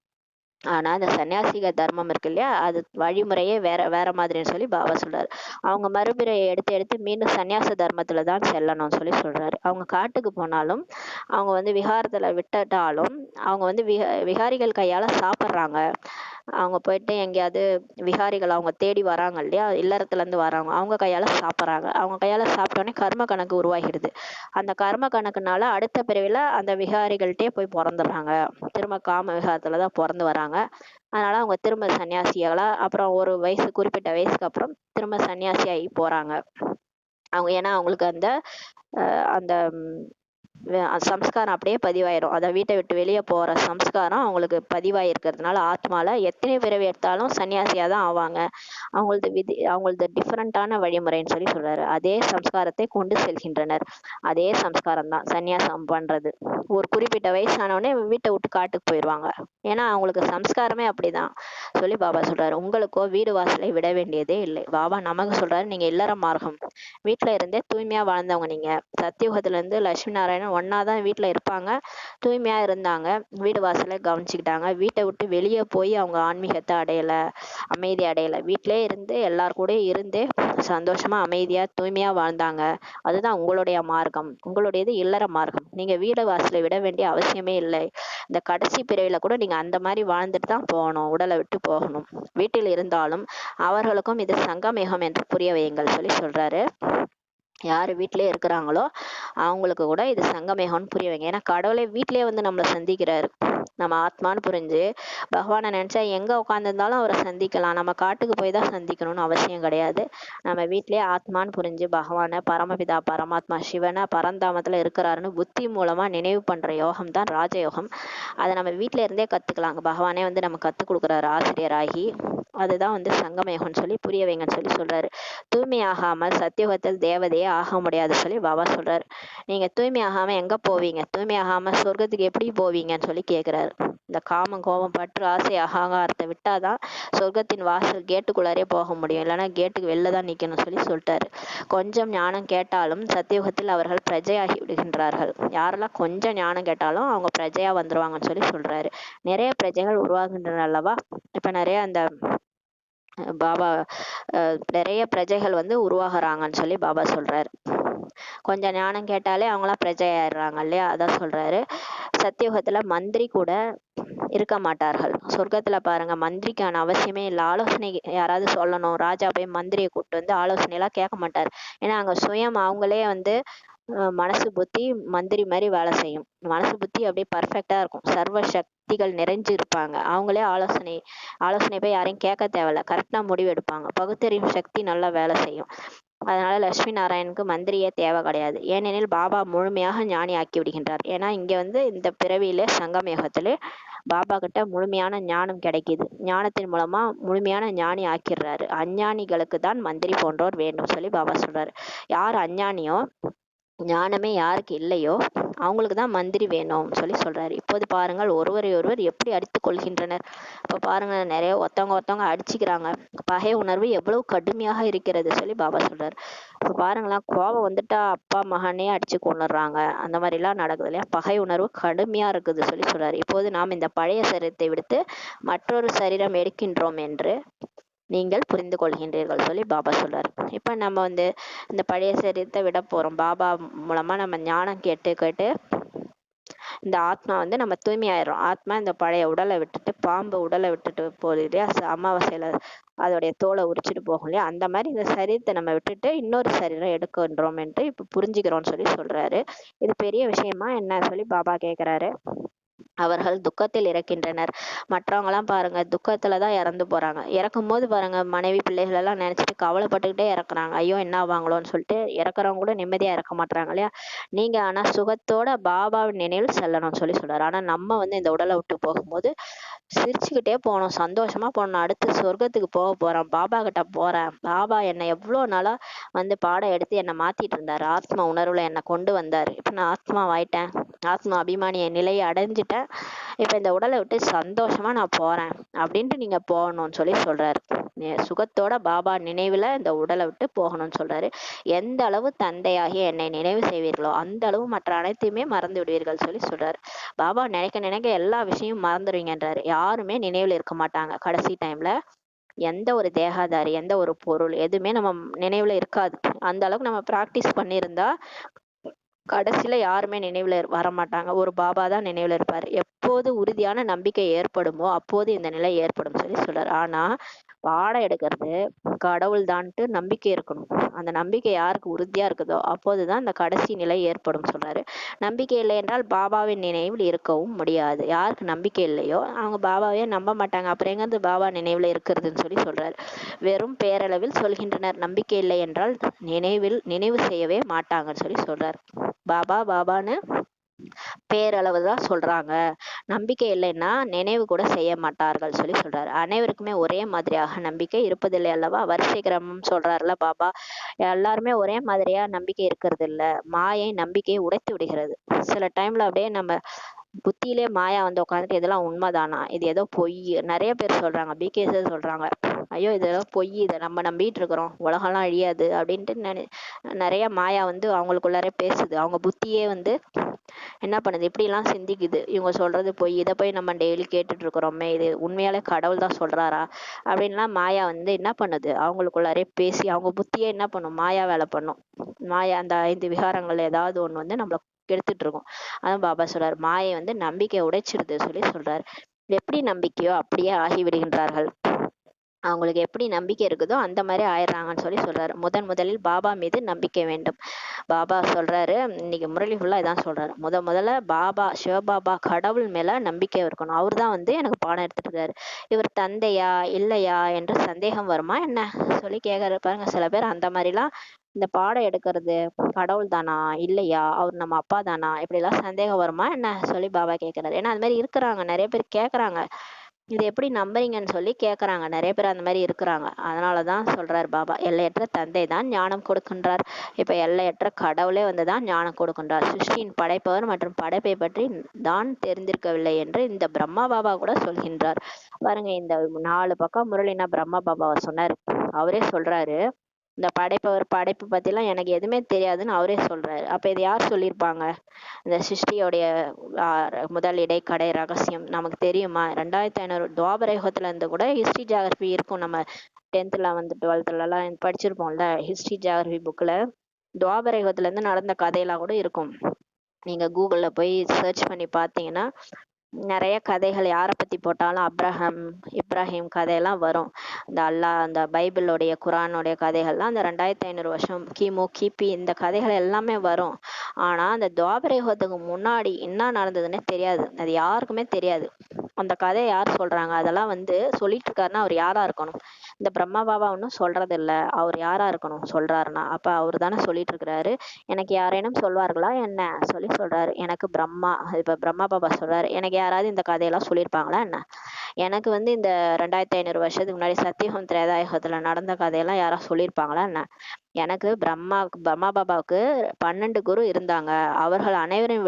ஆனா அந்த சன்னியாசிக தர்மம் இருக்கு இல்லையா, அது வழிமுறையே வேற மாதிரின்னு சொல்லி பாபா சொல்றாரு. அவங்க மறுபிறையை எடுத்து மீண்டும் சன்னியாச தர்மத்துல தான் செல்லணும்னு சொல்லி சொல்றாரு. அவங்க காட்டுக்கு போனாலும் அவங்க வந்து விகாரத்துல விட்டுட்டாலும் அவங்க வந்து விகாரிகள் கையால சாப்பிட்றாங்க. அவங்க போயிட்டு எங்கேயாவது விகாரிகள் அவங்க தேடி வராங்க இல்லையா, இல்லறத்துல இருந்து வராங்க, அவங்க கையால சாப்பிட்றாங்க. அவங்க கையால சாப்பிட்டோன்னே கர்ம கணக்கு உருவாகிடுது. அந்த கர்ம கணக்குனால அடுத்த பிறவில அந்த விகாரிகள்ட்டே போய் பிறந்துடுறாங்க. திரும்ப காம விகாரத்துல தான் பிறந்து வராங்க. அதனால அவங்க திரும்ப சன்னியாசிகளா, அப்புறம் ஒரு வயசு குறிப்பிட்ட வயசுக்கு அப்புறம் திரும்ப சன்னியாசி ஆகி போறாங்க. அவங்க ஏன்னா அவங்களுக்கு அந்த அந்த சம்ஸ்காரம் அப்படியே பதிவாயிரும். அதை வீட்டை விட்டு வெளியே போற சம்ஸ்காரம் அவங்களுக்கு பதிவாயிருக்கிறதுனால ஆத்மால எத்தனை பிறவி எடுத்தாலும் சன்னியாசியா தான் ஆவாங்க. அவங்களது டிஃபரெண்டான வழிமுறைன்னு சொல்லி சொல்றாரு. அதே சம்ஸ்காரத்தை கொண்டு செல்கின்றனர். அதே சம்ஸ்காரம் தான் சன்னியாசம் பண்றது. ஒரு குறிப்பிட்ட வயசானவொடனே வீட்டை விட்டு காட்டுக்கு போயிடுவாங்க. ஏன்னா அவங்களுக்கு சம்ஸ்காரமே அப்படிதான் சொல்லி பாபா சொல்றாரு. உங்களுக்கோ வீடு வாசலை விட வேண்டியதே இல்லை. பாபா நமக்கு சொல்றாரு, நீங்க இல்லற மார்க்கம் வீட்டுல இருந்தே தூய்மையா வாழ்ந்தவங்க. நீங்க சத்தியுகத்துல இருந்து லட்சுமி நாராயணன் ஒன்னாதான் வீட்டுல இருப்பாங்க, தூய்மையா இருந்தாங்க, வீடு வாசலை கவனிச்சுக்கிட்டாங்க. வீட்டை விட்டு வெளியே போய் அவங்க ஆன்மீகத்தை அடையல, அமைதி அடையல. வீட்டிலே இருந்து எல்லார் கூட இருந்தே சந்தோஷமா அமைதியா தூய்மையா வாழ்ந்தாங்க. அதுதான் உங்களுடைய மார்க்கம். உங்களுடையது இல்லற மார்க்கம். நீங்க வீடு வாசலை விட வேண்டிய அவசியமே இல்லை. இந்த கடைசி பிறவில கூட நீங்க அந்த மாதிரி வாழ்ந்துட்டு தான் போகணும், உடலை விட்டு போகணும். வீட்டில் இருந்தாலும் அவர்களுக்கும் இது சங்கமேகம் என்று புரிய வையுங்கள் சொல்லி சொல்றாரு. யார் வீட்டிலே இருக்கிறாங்களோ அவங்களுக்கு கூட இது சங்கமேகம்னு புரிய வைங்க. ஏன்னா கடவுளே வீட்டிலேயே வந்து நம்மளை சந்திக்கிறாரு. நம்ம ஆத்மான்னு புரிஞ்சு பகவானை நினைச்சா எங்க உட்காந்துருந்தாலும் அவரை சந்திக்கலாம். நம்ம காட்டுக்கு போய் தான் சந்திக்கணும்னு அவசியம் கிடையாது. நம்ம வீட்டிலேயே ஆத்மான்னு புரிஞ்சு பகவானை, பரமபிதா பரமாத்மா சிவனை பரந்தாமத்துல இருக்கிறாருன்னு புத்தி மூலமா நினைவு பண்ற யோகம் தான் ராஜயோகம். அதை நம்ம வீட்டில இருந்தே கத்துக்கலாம். பகவானே வந்து நம்ம கத்துக் கொடுக்குறாரு ஆசிரியராகி. அதுதான் வந்து சங்கமயோகம்னு சொல்லி புரிய வைங்கன்னு சொல்லி சொல்றாரு. தூய்மையாகாமல் சத்தியுகத்தில் தேவதையே ஆக முடியாது சொல்லி பாபா சொல்றாரு. நீங்க தூய்மையாகாம எங்க போவீங்க? தூய்மையாகாம சொர்க்கத்துக்கு எப்படி போவீங்கன்னு சொல்லி கேக்குறாரு. இந்த காமம், கோபம், பற்று, ஆசை, அகங்காரத்தை விட்டாதான் சொர்க்கத்தின் வாசல் கேட்டுக்குள்ளாரே போக முடியும். இல்லைன்னா கேட்டுக்கு வெளில தான் நிக்கணும்னு சொல்லி சொல்லிட்டாரு. கொஞ்சம் ஞானம் கேட்டாலும் சத்தியுகத்தில் அவர்கள் பிரஜையாகி விடுகின்றார்கள். யாரெல்லாம் கொஞ்சம் ஞானம் கேட்டாலும் அவங்க பிரஜையா வந்துருவாங்கன்னு சொல்லி சொல்றாரு. நிறைய பிரஜைகள் உருவாகின்றன அல்லவா. இப்ப நிறைய அந்த பாபா நிறைய பிரஜைகள் வந்து உருவாகிறாங்கன்னு சொல்லி பாபா சொல்றாரு. கொஞ்சம் ஞானம் கேட்டாலே அவங்களாம் பிரஜை ஆயிடுறாங்க இல்லையா, அதான் சொல்றாரு. சத்தியுகத்துல மந்திரி கூட இருக்க மாட்டார்கள். சொர்க்கத்துல பாருங்க, மந்திரிக்கான அவசியமே இல்லை. ஆலோசனை யாராவது சொல்லணும், ராஜா போய் மந்திரியை கூப்பிட்டு வந்து ஆலோசனை எல்லாம் கேட்க மாட்டார். ஏன்னா அங்க சுயம் அவங்களே வந்து மனசு புத்தி மந்திரி மாதிரி வேலை செய்யும். மனசு புத்தி அப்படியே பர்ஃபெக்டா இருக்கும். சர்வ சக்திகள் நிறைஞ்சு இருப்பாங்க. அவங்களே ஆலோசனை போய் யாரையும் கேட்க தேவையில்ல, கரெக்டா முடிவு எடுப்பாங்க. பகுத்தறிவு சக்தி நல்லா வேலை செய்யும். அதனால லட்சுமி நாராயணுக்கு மந்திரியே தேவை கிடையாது. ஏனெனில் பாபா முழுமையாக ஞானி ஆக்கி விடுகின்றார். ஏன்னா இங்க வந்து இந்த பிறவியில சங்கமயுகத்துல பாபா கிட்ட முழுமையான ஞானம் கிடைக்குது. ஞானத்தின் மூலமா முழுமையான ஞானி ஆக்கிடுறாரு. அஞ்ஞானிகளுக்கு தான் மந்திரி போன்றோர் வேண்டும் சொல்லி பாபா சொல்றாரு. யார் அஞ்ஞானியோ, ஞானமே யாருக்கு இல்லையோ அவங்களுக்கு தான் மந்திரி வேணும் சொல்லி சொல்றாரு. இப்போது பாருங்கள், ஒருவரை ஒருவர் எப்படி அடித்துக் கொள்கின்றனர். இப்ப பாருங்க, நிறைய ஒருத்தவங்க அடிச்சுக்கிறாங்க. பகை உணர்வு எவ்வளவு கடுமையாக இருக்கிறது சொல்லி பாபா சொல்றாரு. இப்ப பாருங்களேன், கோபம் வந்துட்டா அப்பா மகனே அடிச்சு கொண்டுடுறாங்க. அந்த மாதிரி எல்லாம் நடக்குது இல்லையா. பகை உணர்வு கடுமையா இருக்குது சொல்லி சொல்றாரு. இப்போது நாம் இந்த பழைய சரீரத்தை விடுத்து மற்றொரு சரீரம் எடுக்கின்றோம் என்று நீங்கள் புரிந்து கொள்கின்றீர்கள் சொல்லி பாபா சொல்றாரு. இப்ப நம்ம வந்து இந்த பழைய சரீரத்தை விட போறோம். பாபா மூலமா நம்ம ஞானம் கேட்டு கேட்டு இந்த ஆத்மா வந்து நம்ம தூய்மையாயிரும். ஆத்மா இந்த பழைய உடலை விட்டுட்டு, பாம்பு உடலை விட்டுட்டு போகுது இல்லையா, அமாவாசையில அதோடைய தோலை உரிச்சிட்டு போகும் இல்லையா, அந்த மாதிரி இந்த சரீரத்தை நம்ம விட்டுட்டு இன்னொரு சரீரம் எடுக்கின்றோம் என்று இப்ப புரிஞ்சுக்கிறோம்னு சொல்லி சொல்றாரு. இது பெரிய விஷயமா என்ன சொல்லி பாபா கேக்குறாரு. அவர்கள் துக்கத்தில் இறக்கின்றனர். மற்றவங்க எல்லாம் பாருங்க துக்கத்துலதான் இறந்து போறாங்க. இறக்கும் போது பாருங்க, மனைவி பிள்ளைகள் எல்லாம் நினைச்சிட்டு கவலைப்பட்டுக்கிட்டே இறக்குறாங்க. ஐயோ என்ன ஆவாங்களோன்னு சொல்லிட்டு இறக்குறவங்க கூட நிம்மதியா இறக்க மாட்டாங்க இல்லையா. நீங்க ஆனா சுகத்தோட பாபாவின் நினைவில் செல்லணும்னு சொல்லி சொல்றாரு. ஆனா நம்ம வந்து இந்த உடலை விட்டு போகும்போது சிரிச்சுக்கிட்டே போகணும், சந்தோஷமா போகணும். அடுத்து சொர்க்கத்துக்கு போக போறேன், பாபா கிட்ட போறேன். பாபா என்னை எவ்வளவு நாளா வந்து பாடம் எடுத்து என்னை மாத்திட்டு இருந்தாரு. ஆத்மா உணர்வுல என்னை கொண்டு வந்தாரு. இப்ப நான் ஆத்மா ஆயிட்டேன், ஆத்மா அபிமானிய நிலையை அடைஞ்சிட்டேன். இப்ப இந்த உடலை விட்டு சந்தோஷமா நான் போறேன் அப்படின்ட்டு நீங்க போகணும்னு சொல்லி சொல்றாரு. சுகத்தோட பாபா நினைவுல இந்த உடலை விட்டு போகணும்னு சொல்றாரு. எந்த அளவு தந்தையாகிய என்னை நினைவு செய்வீர்களோ அந்த அளவு மற்ற அனைத்தையுமே மறந்து விடுவீர்கள் சொல்லி சொல்றாரு. பாபா நினைக்க நினைக்க எல்லா விஷயமும் மறந்துடுவீங்கன்றாரு. யாருமே நினைவுல இருக்க மாட்டாங்க கடைசி டைம்ல. எந்த ஒரு தேகாதாரி, எந்த ஒரு பொருள் எதுவுமே நம்ம நினைவுல இருக்காது. அந்த அளவுக்கு நம்ம பிராக்டிஸ் பண்ணியிருந்தா கடைசியில யாருமே நினைவுல வர மாட்டாங்க. ஒரு பாபா தான் நினைவுல இருப்பாரு. எப்போது உறுதியான நம்பிக்கை ஏற்படுமோ அப்போது இந்த நிலை ஏற்படும் சொல்லி சொல்றாரு. ஆனா பாடம் எடுக்கிறது கடவுள் தான்ட்டு நம்பிக்கை இருக்கணும். அந்த நம்பிக்கை யாருக்கு உறுதியா இருக்குதோ அப்போதுதான் இந்த கடைசி நிலை ஏற்படும் சொல்றாரு. நம்பிக்கை இல்லை என்றால் பாபாவின் நினைவில் இருக்கவும் முடியாது. யாருக்கு நம்பிக்கை இல்லையோ அவங்க பாபாவே நம்ப மாட்டாங்க. அப்புறம் எங்க இருந்து பாபா நினைவுல இருக்கிறதுன்னு சொல்லி சொல்றாரு. வெறும் பேரளவில் சொல்கின்றனர். நம்பிக்கை இல்லை என்றால் நினைவு செய்யவே மாட்டாங்கன்னு சொல்லி சொல்றாரு. பாபா பாபான்னு பேரளவு தான் சொல்றாங்க. நம்பிக்கை இல்லைன்னா நினைவு கூட செய்ய மாட்டார்கள் சொல்லி சொல்றாரு. அனைவருக்குமே ஒரே மாதிரியாக நம்பிக்கை இருப்பதில்லை அல்லவா? வரிசை கிரமம் சொல்றாருல பாபா. எல்லாருமே ஒரே மாதிரியா நம்பிக்கை இருக்கிறது இல்ல. மாயை நம்பிக்கையை உடைத்து விடுகிறது. சில டைம்ல அப்படியே நம்ம புத்தியிலே மாயா வந்து உட்காந்துட்டு இதெல்லாம் உண்மைதானா, இது ஏதோ பொய், நிறைய பேர் சொல்றாங்க. பிகேஸே சொல்றாங்க, ஐயோ இதெல்லாம் பொய், இதை நம்ம நம்பிட்டு இருக்கிறோம், உலகம்லாம் அழியாது அப்படின்ட்டு நிறைய மாயா வந்து அவங்களுக்குள்ளாரே பேசுது. அவங்க புத்தியே வந்து என்ன பண்ணுது, இப்படி எல்லாம் சிந்திக்குது. இவங்க சொல்றது பொய், இதை போய் நம்ம டெய்லி கேட்டுட்டு இருக்கிறோமே, இது உண்மையாலே கடவுள் தான் சொல்றாரா அப்படின்லாம் மாயா வந்து என்ன பண்ணுது, அவங்களுக்குள்ளாரே பேசி அவங்க புத்தியே என்ன பண்ணும், மாயா வேலை பண்ணும். மாயா அந்த 5 விகாரங்கள் ஏதாவது ஒண்ணு வந்து நம்மள கெடுத்துட்டு இருக்கும். அதான் பாபா சொல்றாரு, மாயை வந்து நம்பிக்கையை உடைச்சிடுது சொல்லி சொல்றாரு. எப்படி நம்பிக்கையோ அப்படியே ஆகி விடுகின்றார்கள். அவங்களுக்கு எப்படி நம்பிக்கை இருக்குதோ அந்த மாதிரி ஆயிடுறாங்கன்னு சொல்லி சொல்றாரு. முதலில் பாபா மீது நம்பிக்கை வேண்டும். பாபா சொல்றாரு, இன்னைக்கு முரளி ஃபுல்லா இதான் சொல்றாரு. முதல்ல பாபா சிவபாபா கடவுள் மேல நம்பிக்கை இருக்கணும். அவர் தான் வந்து எனக்கு பாடம் எடுத்துட்டு இருக்காரு. இவர் தந்தையா இல்லையா என்று சந்தேகம் வருமா என்ன சொல்லி கேட்கறாரு பாருங்க. சில பேர் அந்த மாதிரிலாம் இந்த பாடம் எடுக்கிறது கடவுள் தானா இல்லையா, அவர் நம்ம அப்பா தானா, இப்படி எல்லாம் சந்தேகம் வருமா என்ன சொல்லி பாபா கேட்கிறாரு. ஏன்னா அது மாதிரி இருக்கிறாங்க, நிறைய பேர் கேட்கறாங்க, இது எப்படி நம்புறீங்கன்னு சொல்லி கேக்குறாங்க. நிறைய பேர் அந்த மாதிரி இருக்கிறாங்க. அதனாலதான் சொல்றாரு பாபா, எல்லையற்ற தந்தை தான் ஞானம் கொடுக்கின்றார். இப்ப எல்லையற்ற கடவுளே வந்துதான் ஞானம் கொடுக்கின்றார். சிருஷ்டியின் படைப்பவர் மற்றும் படைப்பை பற்றி தான் தெரிந்திருக்கவில்லை என்று இந்த பிரம்மா பாபா கூட சொல்கின்றார். பாருங்க, இந்த 4 பக்கம் முரளினா பிரம்மா பாபாவை சொன்னாரு. அவரே சொல்றாரு, இந்த படைப்பவர் படைப்பு பத்தி எல்லாம் எனக்கு எதுவுமே தெரியாதுன்னு அவரே சொல்றாரு. அப்ப இது யார் சொல்லியிருப்பாங்க? இந்த சிருஷ்டியோடைய முதல் இடை கடை ரகசியம் நமக்கு தெரியுமா? 2500 துவாபர யுகத்துல இருந்து கூட ஹிஸ்டரி ஜியாகிரபி இருக்கும். நம்ம 10th 11th 12th எல்லாம் படிச்சிருப்போம்ல, ஹிஸ்டரி ஜியாகிரபி புக்ல துவாபர யுகத்துல இருந்து நடந்த கதையெல்லாம் கூட இருக்கும். நீங்க கூகுள்ல போய் சர்ச் பண்ணி பார்த்தீங்கன்னா நிறைய கதைகள் யாரை பத்தி போட்டாலும் இப்ராஹிம் கதையெல்லாம் வரும். இந்த அல்லாஹ், அந்த பைபிளோடைய குரானுடைய கதைகள்லாம் அந்த 2500 வருஷம் கிபி இந்த கதைகள் எல்லாமே வரும். ஆனா அந்த துவாபர யுகத்துக்கு முன்னாடி என்ன நடந்ததுன்னே தெரியாது. அது யாருக்குமே தெரியாது. அந்த கதையை யார் சொல்றாங்க, அதெல்லாம் வந்து சொல்லிட்டு இருக்காருன்னா அவர் யாரா இருக்கணும்? இந்த பிரம்மா பாபா ஒன்றும் சொல்றது இல்ல. அவர் யாரா இருக்கணும் சொல்றாருன்னா? அப்ப அவர் தானே சொல்லிட்டு இருக்கிறாரு. எனக்கு யாரேனும் சொல்வார்களா என்ன சொல்லி சொல்றாரு. எனக்கு பிரம்மா, இப்ப பிரம்மா பாபா சொல்றாரு, எனக்கு யாராவது இந்த கதையெல்லாம் சொல்லியிருப்பாங்களா என்ன? எனக்கு வந்து இந்த 2500 வருஷத்துக்கு முன்னாடி சத்தியகம் திரேதாயுகத்துல நடந்த கதையெல்லாம் யாராவது சொல்லியிருப்பாங்களா என்ன? எனக்கு பிரம்மா பாபாவுக்கு 12 குரு இருந்தாங்க. அவர்கள் அனைவரையும்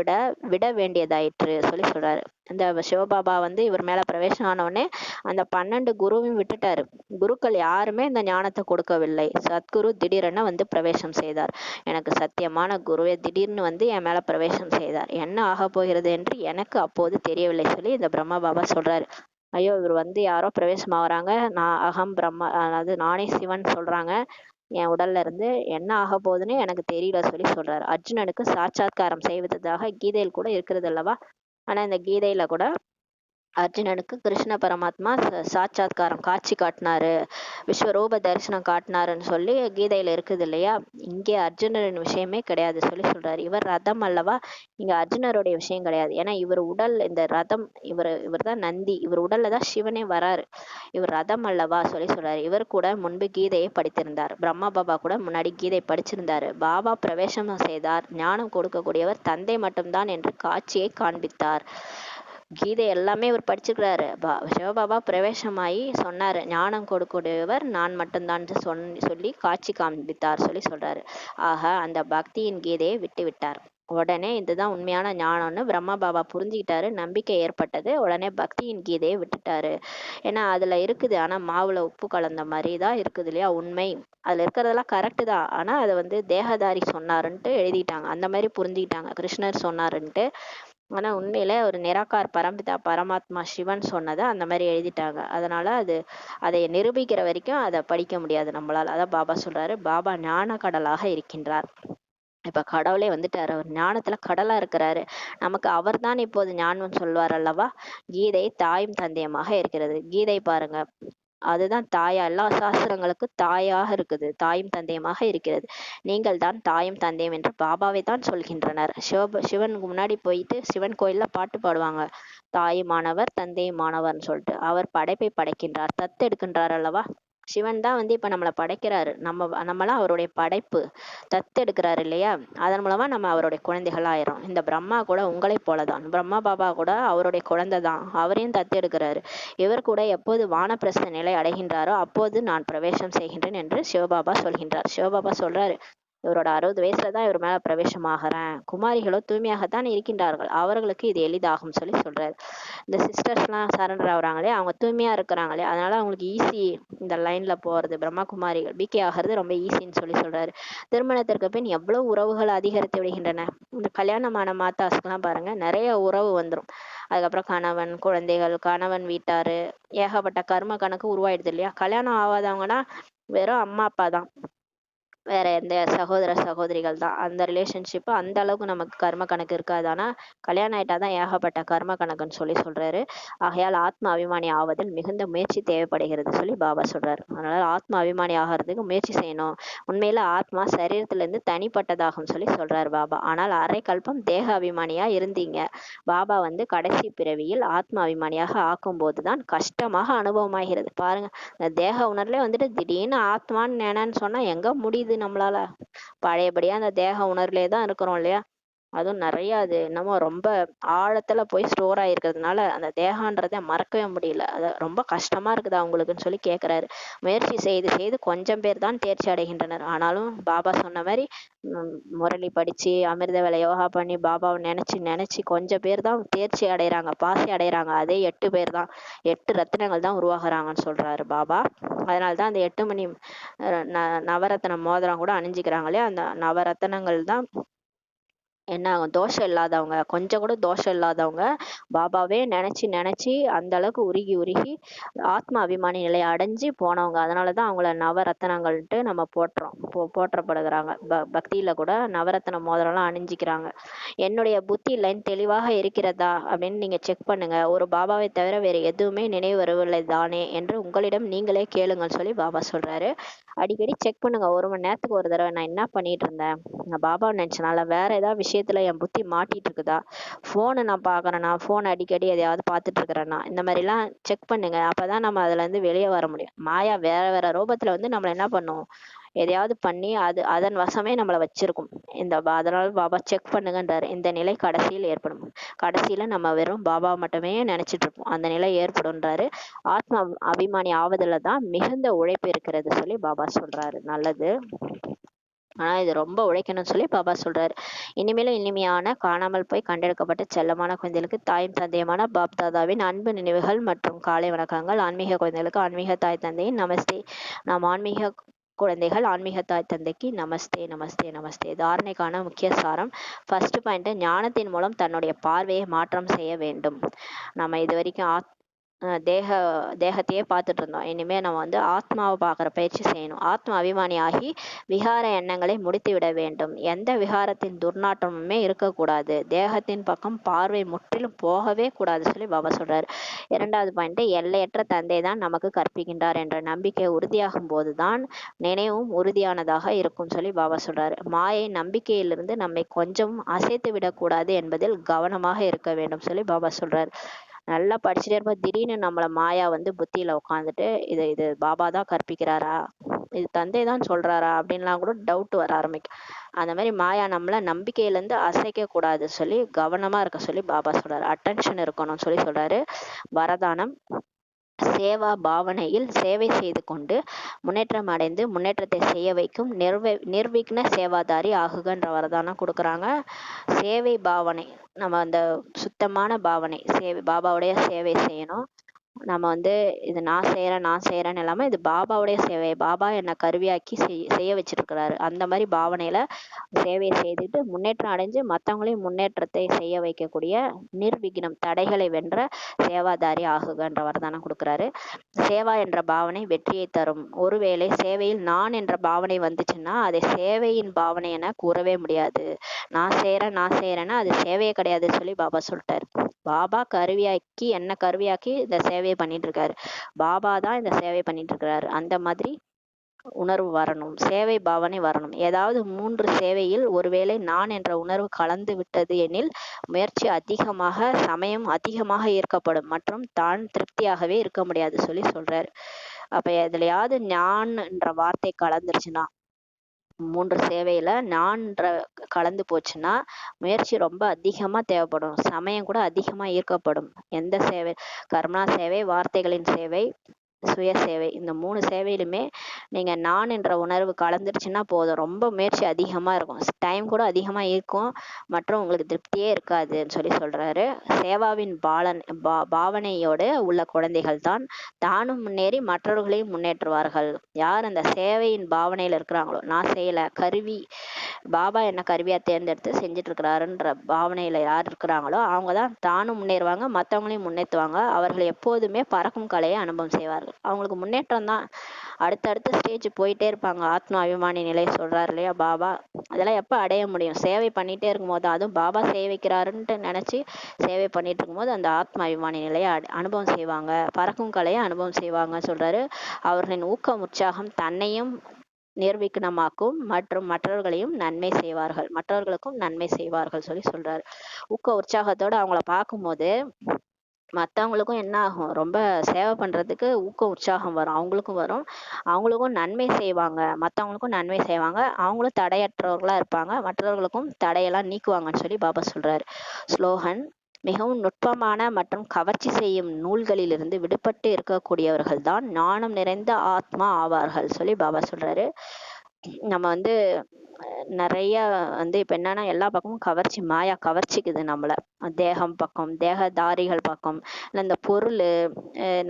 விட வேண்டியதாயிற்று சொல்லி சொல்றாரு. இந்த சிவபாபா வந்து இவர் மேல பிரவேசம் ஆன உடனே அந்த 12 குருவையும் விட்டுட்டாரு. குருக்கள் யாருமே இந்த ஞானத்தை கொடுக்கவில்லை. சத்குரு திடீரென வந்து பிரவேசம் செய்தார். எனக்கு சத்தியமான குருவே திடீர்னு வந்து என் மேல பிரவேசம் செய்தார். என்ன ஆக போகிறது என்று எனக்கு அப்போது தெரியவில்லை சொல்லி இந்த பிரம்மா பாபா சொல்றாரு. ஐயோ, இவர் வந்து யாரோ பிரவேசம் ஆகுறாங்க, நான் அகம் பிரம்மா, அதாவது நானே சிவன் சொல்றாங்க, என் உடல்ல இருந்து என்ன ஆக போகுதுன்னு எனக்கு தெரியல சொல்லி சொல்றாரு. அர்ஜுனனுக்கு சாட்சாத்காரம் செய்வதாக கீதையில் கூட இருக்கிறது அல்லவா? ஆனா இந்த கீதையில கூட அர்ஜுனனுக்கு கிருஷ்ண பரமாத்மா சாட்சாத்காரம் காட்சி காட்டினாரு, விஸ்வரூப தரிசனம் காட்டினாருன்னு சொல்லி கீதையில இருக்குது இல்லையா? இங்கே அர்ஜுனரின் விஷயமே கிடையாது சொல்லி சொல்றாரு. இவர் ரதம் அல்லவா, இங்க அர்ஜுனருடைய விஷயம் கிடையாது. ஏன்னா இவர் உடல், இந்த ரதம், இவர் தான் நந்தி, இவர் உடல்ல தான் சிவனே வராரு. இவர் ரதம் அல்லவா சொல்லி சொல்றாரு. இவர் கூட முன்பு கீதையை படித்திருந்தார். பிரம்மா பாபா கூட முன்னாடி கீதை படிச்சிருந்தாரு. பாபா பிரவேசம் செய்தார். ஞானம் கொடுக்கக்கூடியவர் தந்தை மட்டும்தான் என்று காட்சியை காண்பித்தார். கீதை எல்லாமே இவர் படிச்சுக்கிறாரு. சிவபாபா பிரவேசமாயி சொன்னாரு, ஞானம் கொடுக்கூடியவர் நான் மட்டும்தான் சொல்லி காட்சி காண்பித்தார் சொல்லி சொல்றாரு. ஆக அந்த பக்தியின் கீதையை விட்டு விட்டார். உடனே இதுதான் உண்மையான ஞானம்னு பிரம்மா பாபா புரிஞ்சுக்கிட்டாரு. நம்பிக்கை ஏற்பட்டது. உடனே பக்தியின் கீதையை விட்டுட்டாரு. ஏன்னா அதுல இருக்குது, ஆனா மாவுல உப்பு கலந்த மாதிரி தான் இருக்குது இல்லையா உண்மை. அதுல இருக்கிறதெல்லாம் கரெக்டு தான். ஆனா அதை வந்து தேகதாரி சொன்னாருன்ட்டு எழுதிட்டாங்க. அந்த மாதிரி புரிஞ்சுக்கிட்டாங்க, கிருஷ்ணர் சொன்னாருன்ட்டு. ஆனா உண்மையில ஒரு நிராகார் பரம்பிதா பரமாத்மா சிவன் சொன்னதை அந்த மாதிரி எழுதிட்டாங்க. அதனால அதை நிரூபிக்கிற வரைக்கும் அதை படிக்க முடியாது நம்மளால. அதான் பாபா சொல்றாரு, பாபா ஞான கடலாக இருக்கின்றார். இப்ப கடவுளே வந்துட்டாரு, அவர் ஞானத்துல கடலா இருக்கிறாரு. நமக்கு அவர்தான் இப்போது ஞானம் சொல்வார் அல்லவா. கீதை தாயும் தந்தையுமாக இருக்கிறது. கீதை பாருங்க, அதுதான் தாயா, எல்லா சாஸ்திரங்களுக்கும் தாயாக இருக்குது, தாயும் தந்தையுமாக இருக்கிறது. நீங்கள் தான் தாயும் தந்தையும் என்று பாபாவை தான் சொல்கின்றனர். சிவனுக்கு முன்னாடி போயிட்டு சிவன் கோயில்ல பாட்டு பாடுவாங்க, தாயுமானவர் தந்தையுமானவர்னு சொல்லிட்டு. அவர் படைப்பை படைக்கின்றார், தத்தெடுக்கின்றார் அல்லவா. சிவன் தான் வந்து இப்ப நம்மளை படைக்கிறாரு, நம்மளாம் அவருடைய படைப்பு, தத்தெடுக்கிறாரு இல்லையா. அதன் மூலமா நம்ம அவருடைய குழந்தைகள் ஆயிரும். இந்த பிரம்மா கூட உங்களை போலதான், பிரம்மா பாபா கூட அவருடைய குழந்தை தான், அவரையும் தத்தெடுக்கிறாரு. இவர் கூட எப்போது வானப்பிரஸ்த நிலை அடைகின்றாரோ அப்போது நான் பிரவேசம் செய்கின்றேன் என்று சிவபாபா சொல்கின்றார். சிவபாபா சொல்றாரு, இவரோட 60 வயசுல தான் இவர் மேல பிரவேசமாகறேன். குமாரிகளோ தூய்மையாகத்தான் இருக்கின்றார்கள், அவர்களுக்கு இது எளிதாகும் சொல்லி சொல்றாரு. இந்த சிஸ்டர்ஸ்லாம் சரண்டர் ஆகுறாங்களே, அவங்க தூய்மையா இருக்கிறாங்களே, அதனால அவங்களுக்கு ஈஸி இந்த லைன்ல போறது. பிரம்மகுமாரிகள் பிகே ஆகிறது ரொம்ப ஈஸின்னு சொல்லி சொல்றாரு. திருமணத்திற்கு பின் எவ்வளவு உறவுகள் அதிகரித்து விடுகின்றன. இந்த கல்யாணமான மாதாஸ்க்கெல்லாம் பாருங்க, நிறைய உறவு வந்துடும். அதுக்கப்புறம் கணவன், குழந்தைகள், கணவன் வீட்டாரு, ஏகப்பட்ட கர்ம கணக்கு உருவாயிடுது இல்லையா. கல்யாணம் ஆகாதவங்கன்னா வெறும் அம்மா அப்பா தான், வேற எந்த சகோதர சகோதரிகள் தான். அந்த ரிலேஷன்ஷிப் அந்த அளவுக்கு நமக்கு கர்ம கணக்கு இருக்காது. ஆனா கல்யாணம் ஆயிட்டாதான் ஏகப்பட்ட கர்ம கணக்குன்னு சொல்லி சொல்றாரு. ஆகையால் ஆத்ம அபிமானி ஆவதில் மிகுந்த முயற்சி தேவைப்படுகிறது சொல்லி பாபா சொல்றாரு. அதனால ஆத்ம அபிமானி ஆகிறதுக்கு முயற்சி செய்யணும். உண்மையில ஆத்மா சரீரத்துல இருந்து தனிப்பட்டதாகும் சொல்லி சொல்றாரு பாபா. ஆனால் அரை கல்பம் தேக அபிமானியா இருந்தீங்க. பாபா வந்து கடைசி பிறவியில் ஆத்ம அபிமானியாக ஆக்கும் போதுதான் கஷ்டமாக அனுபவமாகிறது. பாருங்க, இந்த தேக உணர்வுல வந்துட்டு திடீர்னு ஆத்மான்னு நினைன்னு சொன்னா எங்க முடியுது நம்மளால. பழையபடியா அந்த தேக உணர்வுலயே தான் இருக்கிறோம் இல்லையா. அதுவும் நிறைய அது என்னமோ ரொம்ப ஆழத்துல போய் ஸ்டோர் ஆயிருக்கிறதுனால அந்த தேகன்றதை மறக்கவே முடியல. அது ரொம்ப கஷ்டமா இருக்குது அவங்களுக்குன்னு சொல்லி கேக்குறாரு. முயற்சி செய்து செய்து கொஞ்சம் பேர் தான் தேர்ச்சி அடைகின்றனர். ஆனாலும் பாபா சொன்ன மாதிரி முரளி படிச்சு அமிர்த வேலை யோகா பண்ணி பாபாவை நினைச்சு நினைச்சு கொஞ்சம் பேர் தான் தேர்ச்சி அடைறாங்க, பாசி அடைறாங்க. அதே 8 பேர் தான், 8 ரத்தினங்கள் தான் உருவாகுறாங்கன்னு சொல்றாரு பாபா. அதனாலதான் அந்த 8 மணி நவரத்ன மோதிரம் கூட அணிஞ்சுக்கிறாங்களே, அந்த நவரத்தனங்கள் தான் என்ன ஆகும், தோஷம் இல்லாதவங்க, கொஞ்சம் கூட தோஷம் இல்லாதவங்க பாபாவே நினைச்சு நினைச்சு அந்த அளவுக்கு உருகி உருகி ஆத்ம அபிமானி நிலையை அடைஞ்சு போனவங்க. அதனாலதான் அவங்கள நவரத்தனங்கள்ட்டு நம்ம போற்றப்படுகிறாங்க. பக்தியில கூட நவரத்ன மோதிரம்லாம் அணிஞ்சிக்கிறாங்க. என்னுடைய புத்தி லைன் தெளிவாக இருக்கிறதா அப்படின்னு நீங்க செக் பண்ணுங்க. ஒரு பாபாவை தவிர வேற எதுவுமே நினைவு வரவில்லை தானே என்று உங்களிடம் நீங்களே கேளுங்கன்னு சொல்லி பாபா சொல்றாரு. அடிக்கடி செக் பண்ணுங்க, 1 மணி நேரத்துக்கு ஒரு தடவை நான் என்ன பண்ணிட்டு இருந்தேன், நான் பாபாவை நினைச்சனால வேற ஏதாவது விஷயத்துல என் புத்தி மாட்டிட்டு இருக்குதா, போனை நான் பாக்குறேன்னா, போன் அடிக்கடி எதையாவது பார்த்துட்டு இருக்கிறேன்னா, இந்த மாதிரி எல்லாம் செக் பண்ணுங்க. அப்பதான் நம்ம அதுல இருந்து வெளியே வர முடியும். மாயா வேற வேற ரூபத்துல வந்து நம்மள என்ன பண்ணும், எதையாவது பண்ணி அது அதன் வசமே நம்மளை வச்சிருக்கும். அதனால பாபா செக் பண்ணுங்கன்றாரு. இந்த நிலை கடைசியில் ஏற்படும். கடைசியில நம்ம வெறும் பாபா மட்டுமே நினைச்சிட்டு இருப்போம், அந்த நிலை ஏற்படும்ன்றாரு. ஆத்மா அபிமானி ஆவதுல தான் மிகுந்த உழைப்பு இருக்கிறது சொல்லி பாபா சொல்றாரு. நல்லது, ஆனா இது ரொம்ப உழைக்கணும்னு சொல்லி பாபா சொல்றாரு. இனிமேலும் இனிமையான காணாமல் போய் கண்டெடுக்கப்பட்ட செல்லமான குழந்தைகளுக்கு தாயும் தந்தையுமான பாப் தாதாவின் அன்பு நினைவுகள் மற்றும் காலை வணக்கங்கள். ஆன்மீக குழந்தைகளுக்கு ஆன்மீக தாய் தந்தையின் நமஸ்தே. நாம் ஆன்மீக குழந்தைகள் ஆன்மீக தாய் தந்தைக்கு நமஸ்தே நமஸ்தே நமஸ்தே. தாரணைக்கான முக்கிய சாரம். ஃபர்ஸ்ட் பாயிண்ட், ஞானத்தின் மூலம் தன்னுடைய பார்வையை மாற்றம் செய்ய வேண்டும். நம்ம இது வரைக்கும் தேகத்தையே பார்த்துட்டு இருந்தோம். இனிமே நம்ம வந்து ஆத்மாவை பார்க்குற பயிற்சி செய்யணும். ஆத்ம அபிமானி ஆகி விகார எண்ணங்களை முடித்து விட வேண்டும். எந்த விகாரத்தின் துர்நாற்றமுமே இருக்கக்கூடாது. தேகத்தின் பக்கம் பார்வை முற்றிலும் போகவே கூடாது சொல்லி பாபா சொல்றாரு. 2வது பாயிண்ட், எல்லையற்ற தந்தை தான் நமக்கு கற்பிக்கின்றார் என்ற நம்பிக்கை உறுதியாகும் போதுதான் நினைவும் உறுதியானதாக இருக்கும் சொல்லி பாபா சொல்றாரு. மாயை நம்பிக்கையிலிருந்து நம்மை கொஞ்சம் அசைத்து விடக்கூடாது என்பதில் கவனமாக இருக்க வேண்டும் சொல்லி பாபா சொல்றாரு. நல்லா படிச்சுட்டே இருப்போம், திடீர்னு நம்மள மாயா வந்து புத்தியில உட்காந்துட்டு இது இது பாபா தான் கற்பிக்கிறாரா, இது தந்தை தான் சொல்றாரா அப்படின்லாம் கூட டவுட் வர ஆரம்பிக்கும். அந்த மாதிரி மாயா நம்மள நம்பிக்கையில இருந்து அசைக்க கூடாது சொல்லி கவனமா இருக்க சொல்லி பாபா சொல்றாரு. அட்டென்ஷன் இருக்கணும்னு சொல்லி சொல்றாரு. வரதானம், சேவா பாவனையில் சேவை செய்து கொண்டு முன்னேற்றம் அடைந்து முன்னேற்றத்தை செய்ய வைக்கும் நிர்விக்ன சேவாதாரி ஆகுகன்ற வரதானம் கொடுக்குறாங்க. சேவை பாவனை, நம்ம அந்த சுத்தமான பாவனை, சேவை பாபாவுடைய சேவை செய்யணும். நம்ம வந்து இது நான் செய்யறேன்னு இல்லாம இது பாபாவுடைய சேவை. பாபா என்னை கருவியாக்கி செய்ய வச்சிருக்கிறாரு. அந்த மாதிரி பாவனையில சேவையை செய்துட்டு முன்னேற்றம் அடைஞ்சு மற்றவங்களையும் முன்னேற்றத்தை செய்ய வைக்கக்கூடிய நிர்விக்னம், தடைகளை வென்ற சேவாதாரி ஆகுகன்ற வரதானம் கொடுக்குறாரு. சேவா என்ற பாவனை வெற்றியை தரும். ஒருவேளை சேவையில் நான் என்ற பாவனை வந்துச்சுன்னா அதை சேவையின் பாவனை என கூறவே முடியாது. நான் செய்யறேன்னா அது சேவையே கிடையாதுன்னு சொல்லி பாபா சொல்லிட்டாரு. பாபா கருவியாக்கி என்ன கருவியாக்கி இந்த சேவையை பண்ணிட்டு இருக்காரு. பாபா தான் இந்த சேவை பண்ணிட்டு இருக்கிறாரு. அந்த மாதிரி உணர்வு வரணும், சேவை பாவனை வரணும். ஏதாவது 3 சேவையில் ஒருவேளை நான் என்ற உணர்வு கலந்து விட்டது எனில் முயற்சி அதிகமாக, சமயம் அதிகமாக ஈர்க்கப்படும் மற்றும் தான் திருப்தியாகவே இருக்க முடியாது சொல்லி சொல்றாரு. அப்ப எதுலயாவது நான் என்ற வார்த்தை கலந்துருச்சுன்னா, 3 சேவையில நான்ற கலந்து போச்சுன்னா முயற்சி ரொம்ப அதிகமா தேவைப்படும், சமயம் கூட அதிகமா ஈர்க்கப்படும். எந்த சேவை? கர்மா சேவை, வார்த்தைகளின் சேவை, சுய சேவை. இந்த 3 சேவையிலுமே நீங்க நான் என்ற உணர்வு கலந்துருச்சுன்னா போதும், ரொம்ப முயற்சி அதிகமா இருக்கும், டைம் கூட அதிகமா இருக்கும் மற்றும் உங்களுக்கு திருப்தியே இருக்காதுன்னு சொல்லி சொல்றாரு. சேவாவின் பாவனையோடு உள்ள குழந்தைகள் தான் தானும் முன்னேறி மற்றவர்களையும் முன்னேற்றுவார்கள். யார் அந்த சேவையின் பாவனையில இருக்கிறாங்களோ, நான் செய்யல, கருவி பாபா என்ன கருவியா தேர்ந்தெடுத்து செஞ்சுட்டு இருக்கிறாருன்ற பாவனையில யார் இருக்கிறாங்களோ அவங்க தான் தானும் முன்னேறுவாங்க, மற்றவங்களையும் முன்னேற்றுவாங்க. அவர்கள் எப்போதுமே பறக்கும் கலையை அனுபவம் செய்வார்கள். அவங்களுக்கு முன்னேற்றம் தான், அடுத்தடுத்த ஸ்டேஜ் போயிட்டே இருப்பாங்க. ஆத்ம அபிமானி நிலை சொல்றாரு இல்லையா பாபா, அதெல்லாம் எப்ப அடைய முடியும்? சேவை பண்ணிட்டே இருக்கும் போது, அதுவும் பாபா சேவை வைக்கிறாருன்ட்டு நினைச்சு சேவை பண்ணிட்டு இருக்கும்போது அந்த ஆத்ம அபிமானி நிலையை அனுபவம் செய்வாங்க, பறக்கும் கலையை அனுபவம் செய்வாங்க சொல்றாரு. அவர்களின் ஊக்கம் உற்சாகம் தன்னையும் நிர்விக்னமாக்கும் மற்றும் மற்றவர்களுக்கும் நன்மை செய்வார்கள் சொல்லி சொல்றாரு. ஊக்க உற்சாகத்தோட அவங்கள பார்க்கும்போது மற்றவங்களுக்கும் என்ன ஆகும், ரொம்ப சேவை பண்றதுக்கு ஊக்க உற்சாகம் வரும், அவங்களுக்கும் நன்மை செய்வாங்க, மற்றவங்களுக்கும் நன்மை செய்வாங்க, அவங்களும் தடையற்றவர்களா இருப்பாங்க, மற்றவர்களுக்கும் தடையெல்லாம் நீக்குவாங்கன்னு சொல்லி பாபா சொல்றாரு. ஸ்லோகன்: மிகவும் நுட்பமான மற்றும் கவர்ச்சி செய்யும் நூல்களிலிருந்து விடுபட்டு இருக்கக்கூடியவர்கள் தான் ஞானம் நிறைந்த ஆத்மா ஆவார்கள் சொல்லி பாபா சொல்றாரு. நம்ம வந்து நிறைய இப்ப என்னன்னா எல்லா பக்கமும் கவர்ச்சி, மாயா கவர்ச்சிக்குது நம்மள. தேகம் பக்கம், தேகதாரிகள் பக்கம், இந்த பொருள்,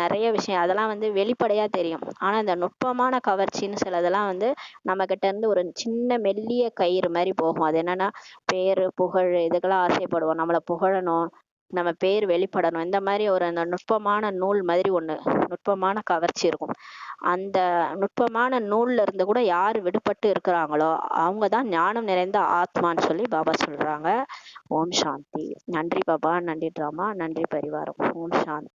நிறைய விஷயம் அதெல்லாம் வெளிப்படையா தெரியும். ஆனா இந்த நுட்பமான கவர்ச்சின்னு சிலதெல்லாம் நம்ம கிட்ட இருந்து ஒரு சின்ன மெல்லிய கயிறு மாதிரி போகும். அது என்னன்னா பேரு, புகழ், இதுக்கெல்லாம் ஆசைப்படுவோம். நம்மளை புகழணும், நம்ம பேர் வெளிப்படணும், இந்த மாதிரி அந்த நுட்பமான நூல் மாதிரி ஒண்ணு, நுட்பமான கவர்ச்சி இருக்கும். அந்த நுட்பமான நூல்ல இருந்து கூட யார் விடுபட்டு இருக்கிறாங்களோ அவங்கதான் ஞானம் நிறைந்த ஆத்மான்னு சொல்லி பாபா சொல்றாங்க. ஓம் சாந்தி. நன்றி பாபா, நன்றி டிராமா, நன்றி பரிவாரம். ஓம் சாந்தி.